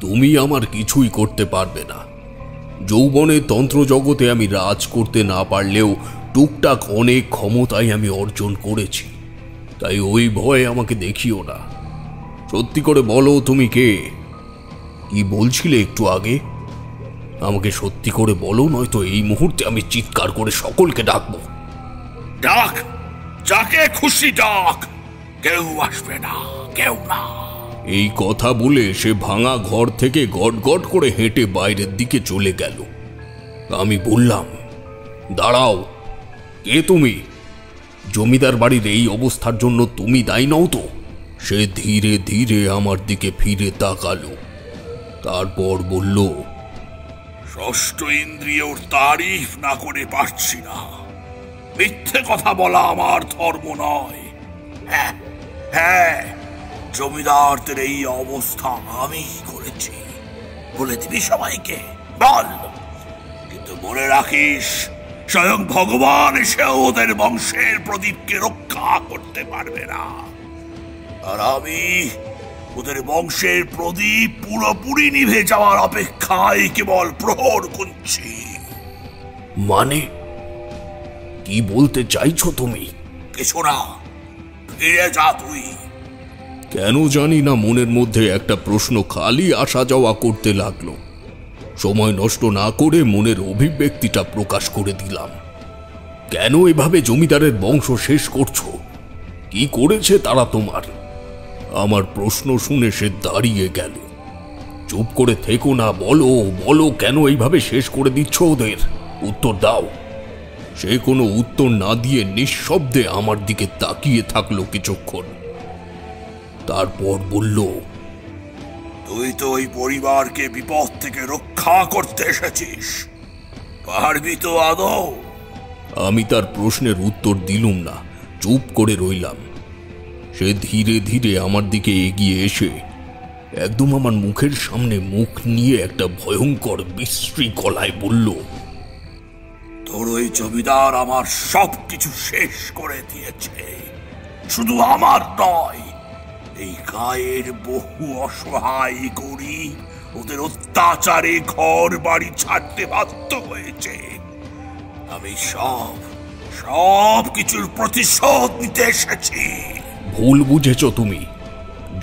তুমি আমার কিছুই করতে পারবে না। যৌবনে তন্ত্র জগতে আমি রাজ করতে না পারলেও টুকটাক অনেক ক্ষমতাই আমি অর্জন করেছি, তাই ওই ভয়ে আমাকে দেখিও না। সত্যি করে বলো, তুমি কে? কি বলছিলে একটু আগে? আমাকে সত্যি করে বলো, নয়তো এই মুহূর্তে আমি চিৎকার করে সকলকে ডাকবো। ডাক, যাকে খুশি ডাক, কেউ আসবে না, কেউ না। এই কথা বলে সে ভাঙা ঘর থেকে গট গট করে হেঁটে বাইরের দিকে চলে গেল। আমি বললাম, দাঁড়াও, কে তুমি? জমিদার বাড়ির এই অবস্থার জন্য তুমি দায়ী নও তো? সে ধীরে ধীরে আমার দিকে ফিরে তাকালো, তারপর বলল, ষষ্ঠ ইন্দ্রিয়র তারিফ না করে পারছি না। মিথ্যে কথা বলা আমার ধর্ম নয়। হ্যাঁ হ্যাঁ, জমিদারদের এই অবস্থা আমি করেছি। বলে দিবি সবাইকে, বল। কিন্তু মনে রাখিস, স্বয়ং ভগবান এসেও ওদের বংশের প্রদীপকে রক্ষা করতে পারবে না। আর আমি ওদের বংশের প্রদীপ পুরোপুরি নিভে যাওয়ার অপেক্ষায় কেবল প্রহর গুনছি। মানে কি বলতে চাইছো তুমি? কিছু না, ফিরে যা তুই। কেন জানি না মনের মধ্যে একটা প্রশ্ন খালি আসা যাওয়া করতে লাগলো। সময় নষ্ট না করে মনের অভিব্যক্তিটা প্রকাশ করে দিলাম। কেন এভাবে জমিদারের বংশ শেষ করছো? কি করেছে তারা তোমার? আমার প্রশ্ন শুনে সে দাঁড়িয়ে গেল। চুপ করে থেকো না, বলো বলো, কেন এইভাবে শেষ করে দিচ্ছ ওদের? উত্তর দাও। সে কোনো উত্তর না দিয়ে নিঃশব্দে আমার দিকে তাকিয়ে থাকলো কিছুক্ষণ, তারপর বলল, তুই তো ওই পরিবারকে বিপদ থেকে রক্ষা করতে এসেছিস, পারবি তো আদৌ? আমি তার প্রশ্নের উত্তর দিলুম না, চুপ করে রইলাম। সে ধীরে ধীরে আমার দিকে এগিয়ে এসে একদম আমার মুখের সামনে মুখ নিয়ে একটা ভয়ঙ্কর বিশ্রী গলায় বলল, তোর ওই জমিদার আমার সবকিছু শেষ করে দিয়েছে। শুধু আমার নয়, এই গায়ের বহু অসহায় গরিব ওদের অত্যাচারে ঘর বাড়ি ছাড়তে বাধ্য হয়েছে। আমি সব কিছুর প্রতিশোধ নিতে এসেছি। ভুল বুঝেছ তুমি।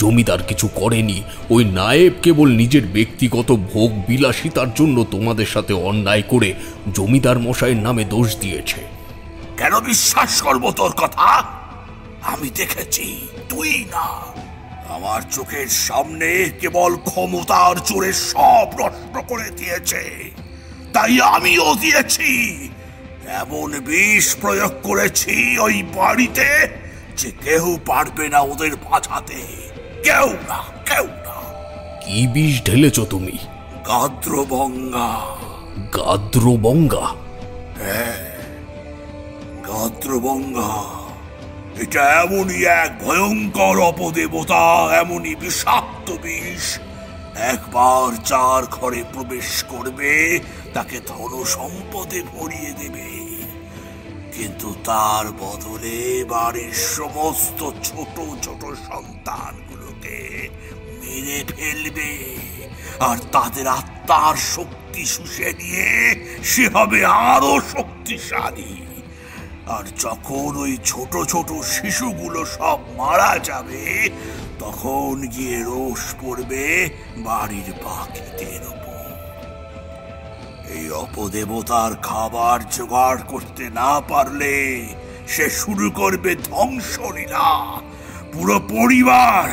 জমিদার কিছু করেনি, ওই নায়েব কেবল নিজের ব্যক্তিগত ভোগ বিলাসিতার জন্য তোমাদের সাথে অন্যায় করে জমিদার মশাইয়ের নামে দোষ দিয়েছে। কেন বিশ্বাস করবো তোর কথা? আমি দেখেছি, তুই না, আমার চোখের সামনে কেবল ক্ষমতার জোরে সব নষ্ট করে দিয়েছে, তাই আমিও দিয়েছি। এমন বিষ প্রয়োগ করেছি ওই বাড়িতে যে কেউ পারবে না ওদের বাঁচাতে, কেউ না, কেউ না। কি বিষ ঢেলেছ তুমি? গাদ্রবঙ্গা। গাদ্রবঙ্গা? হ্যাঁ, গাদ্রবঙ্গা। এটা এমনই এক ভয়ঙ্কর অপদেবতা, এমনই বিষাক্ত বিষ, একবার যার ঘরে প্রবেশ করবে তাকে ধন সম্পদে ভরিয়ে দেবে, কিন্তু তার বদলে বাড়ির সমস্ত ছোট ছোট সন্তানগুলোকে মেরে ফেলবে, আর তাদের আত্মার শক্তি শুষে নিয়ে সে হবে আরো শক্তিশালী। আর যখন ওই ছোট ছোট শিশুগুলো সব মারা যাবে, তখন গিয়ে রোষ পড়বে বাড়ির বাকিদের উপর। এই অপদেবতার খাবার জোগাড় করতে না পারলে সে শুরু করবে ধ্বংসলীলা। পুরো পরিবার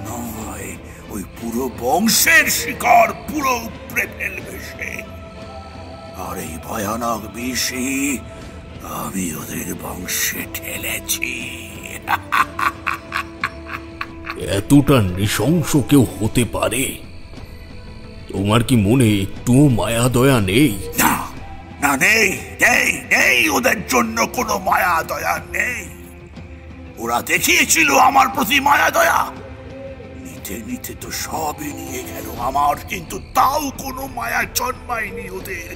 নয়, ওই পুরো বংশের শিকড় পুরো উপড়ে ফেলবে সে। আর এই ভয়ানক বিষই আমি ওদের বংশে ঠেলেছি। এতটা নৃশংস কেউ হতে পারে? তোমার কি মনে একটুও মায়া দয়া নেই? না, না, নেই, নেই, নেই, ওদের জন্য কোনো মায়া দয়া নেই। ওরা দেখিয়েছিল আমার প্রতি মায়া দয়া, নিতে নিতে তো সবই নিয়ে গেল আমার, কিন্তু তাও কোনো মায়া জন্মায়নি ওদের।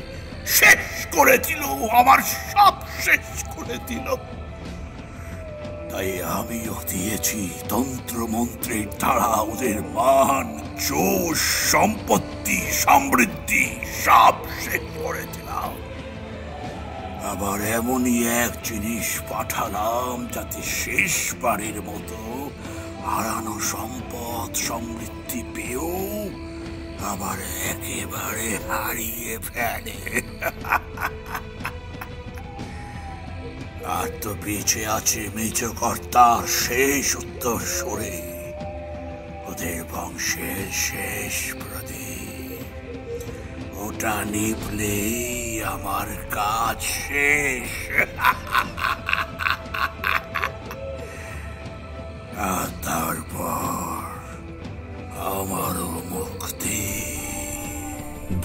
শেষ করে দিল, আমার সব শেষ করে দিল। তাই আমিও দিয়েছি তন্ত্র মন্ত্রের দ্বারা ওদের মান, যশ, সম্পত্তি, সমৃদ্ধি সব শেষ করে দিলাম। আবার এমনই এক জিনিস পাঠালাম যাতে শেষবারের মতো হারানো সম্পদ সমৃদ্ধি পেয়েও আবার একেবারে হারিয়ে ফেলে। আর তো বেঁচে আছে মেজকর্তার শেষ উত্তরসূরি, ওদের বংশের শেষ প্রদীপ। ওটা নিভলেই আমার কাজ শেষ। আর তারপর আমারও মুক্তি।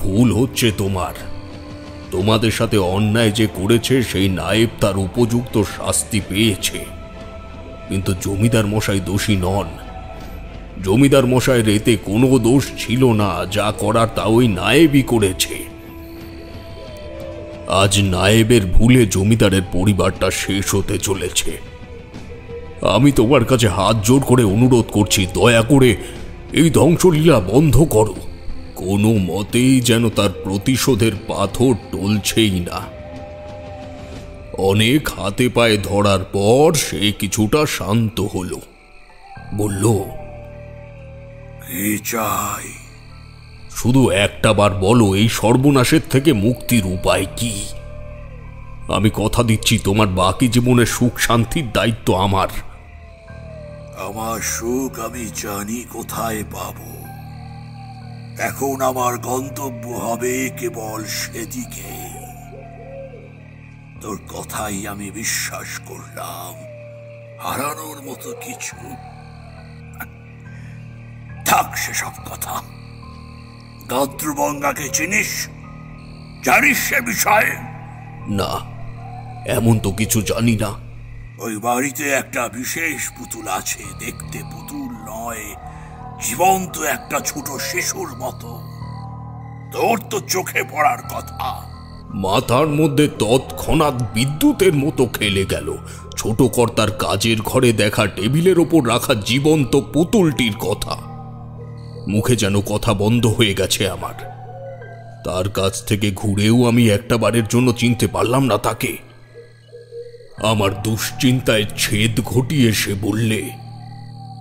ভুল হচ্ছে তোমার। তোমাদের সাথে অন্যায় যে করেছে সেই নায়েব তার উপযুক্ত শাস্তি পেয়েছে, কিন্তু জমিদার মশাই দোষী নন। জমিদার মশাইয়ের এতে কোনো দোষ ছিল না, যা করার তা ওই নায়েবই করেছে। আজ নায়েবের ভুলে জমিদারের পরিবারটা শেষ হতে চলেছে। আমি তোমার কাছে হাত জোর করে অনুরোধ করছি, দয়া করে এই ধ্বংসলীলা বন্ধ করো। কোনো মতেই যেন তার প্রতিশোধের পাথর টলছেই না। অনেক হাতে পায়ে ধরার পর সে কিছুটা শান্ত হলো, বলল, কি চাই? শুধু একটা বার বলো, এই সর্বনাশের থেকে মুক্তির উপায় কি? আমি কথা দিচ্ছি তোমার বাকি জীবনের সুখ শান্তির দায়িত্ব আমার। আমার সুখ আমি জানি কোথায় পাবো। এখন আমার গন্তব্য হবে কেবল সেদিকে। তোর কথাই আমি বিশ্বাস করলাম, হারানোর মতো কিছু থাক সেসব কথা। গাদ্রবঙ্গাকে চিনিস? জানিস সে বিষয়ে? না, এমন তো কিছু জানি না। ওই বাড়িতে একটা বিশেষ পুতুল আছে, দেখতে পুতুল নয়, জীবন্ত একটা ছোট শিশুর মতো। তোর তো চোখে পড়ার কথা। মাথার মধ্যে তৎক্ষণাৎ বিদ্যুতের মতো খেলে গেল ছোট কর্তার কাজের ঘরে দেখা টেবিলের ওপর রাখা জীবন্ত পুতুলটির কথা। মুখে যেন কথা বন্ধ হয়ে গেছে আমার। তার কাছ থেকে ঘুরেও আমি একটা বারের জন্য চিনতে পারলাম না তাকে। আমার দুশ্চিন্তায় ছেদ ঘটিয়ে সে বললে,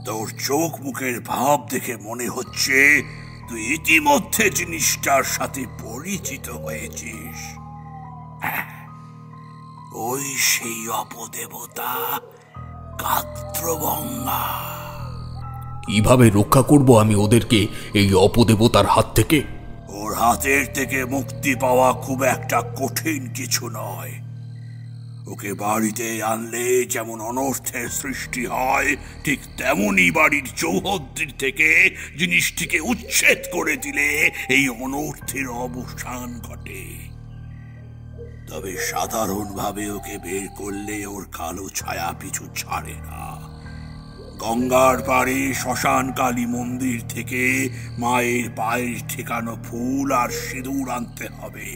তোর চোখ মুখের ভাব দেখে মনে হচ্ছে তুই ইতিমধ্যে জিনিসটার সাথে পরিচিত হয়েছিস। হ্যাঁ, ওই সেই অপদেবতা গাত্রবঙ্গা। কিভাবে রক্ষা করব আমি ওদেরকে এই অপদেবতার হাত থেকে? ওর হাতের থেকে মুক্তি পাওয়া খুব একটা কঠিন কিছু নয়। ওকে বাড়িতে আনলে যেমন অনর্থের সৃষ্টি হয়, ঠিক তেমনি বাড়ির চৌহদ্দির থেকে জিনিসটিকে উচ্ছেদ করে দিলে এই অনর্থের অবসান ঘটে। তবে সাধারণভাবে ওকে বের করলে ওর কালো ছায়া পিছু ছাড়ে না। গঙ্গার পাড়ে শ্মশান কালী মন্দির থেকে মায়ের পায়ের ঠেকানো ফুল আর সিঁদুর আনতে হবে।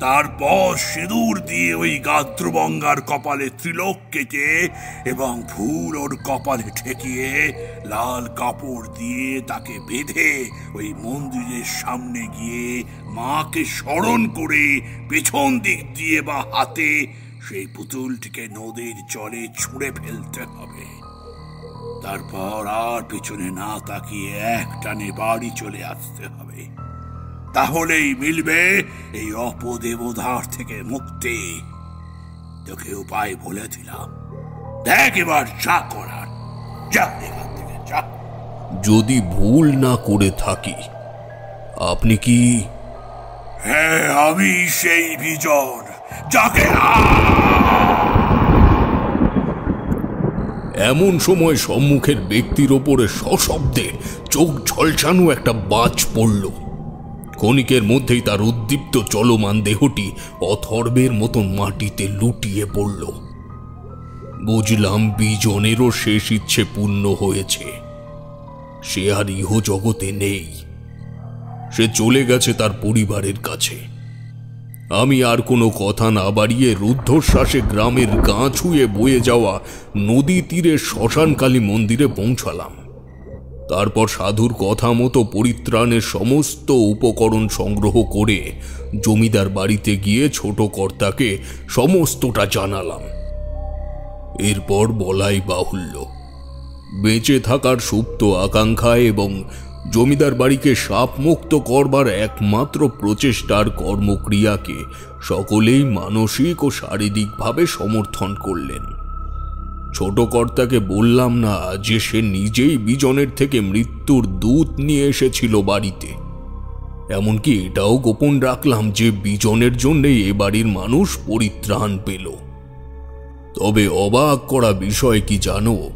তারপর সিঁদুর দিয়ে ওই গাত্রবঙ্গার কপালে ত্রিলোক কেটে এবং ফুল ওর কপালে ঠেকিয়ে লাল কাপড় দিয়ে তাকে বেঁধে ওই মন্দিরের সামনে গিয়ে মাকে স্মরণ করে পেছন দিক দিয়ে বা হাতে সেই পুতুলটিকে নদীর জলে ছুঁড়ে ফেলতে হবে। তারপর আর পিছনে না তাকিয়ে এক টানে বাড়ি চলে আসতে হবে। তাহলেই মিলবে এই অপদেবতার থেকে মুক্তি। তোকে উপায় বলে দিলাম, দেখ এবার যা করার, যা এখান থেকে যা। যদি ভুল না করে থাকি, আপনি কি? হ্যাঁ, আমি সেই বিজন যাকে। এমন সময় সম্মুখের ব্যক্তির ওপরে সশব্দে চোখ ঝলসানো একটা বাজ পড়ল। ক্ষণিকের মধ্যেই তার উদ্দীপ্ত চলমান দেহটি অথর্বের মতন মাটিতে লুটিয়ে পড়ল। বুঝলাম বিজনেরও শেষ ইচ্ছে পূর্ণ হয়েছে। সে আর ইহ জগতে নেই। সে চলে গেছে তার পরিবারের কাছে। আমি আর কোনো কথা না বাড়িয়ে রুদ্ধশ্বাসে গ্রামের গা ছুঁয়ে বয়ে যাওয়া নদী তীরে শ্মশানকালী মন্দিরে পৌঁছালাম। তারপর সাধুর কথা মতো পরিত্রাণের সমস্ত উপকরণ সংগ্রহ করে জমিদার বাড়িতে গিয়ে ছোট কর্তাকে সমস্তটা জানালাম। এরপর বলাই বাহুল্য, বেঁচে থাকার সুপ্ত আকাঙ্ক্ষা এবং জমিদার বাড়িকে সাপমুক্ত করবার একমাত্র প্রচেষ্টার কর্মক্রিয়াকে সকলেই মানসিক ও শারীরিকভাবে সমর্থন করলেন। ছোট কর্তাকে বললাম না যে সে নিজেই বিজনের থেকে মৃত্যুর দূত নিয়ে এসেছিল বাড়িতে। এমনকি এটাও গোপন রাখলাম যে বিজনের জন্যই এ বাড়ির মানুষ পরিত্রাণ পেল। তবে অবাক করা বিষয় কি জানো?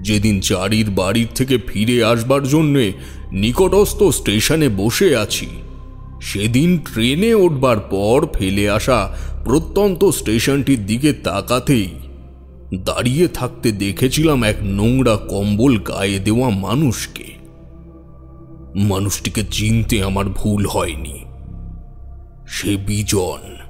যেদিন চারির বাড়ির থেকে ফিরে আসবার জন্য নিকটস্থ স্টেশনে বসে আছি, সেদিন ট্রেনে উঠবার পর ফেলে আসা প্রত্যন্ত স্টেশনটির দিকে তাকাতেই দাঁড়িয়ে থাকতে দেখেছিলাম এক নোংরা কম্বল গায়ে দেওয়া মানুষকে। মানুষটিকে চিনতে আমার ভুল হয়নি। সে বিজন।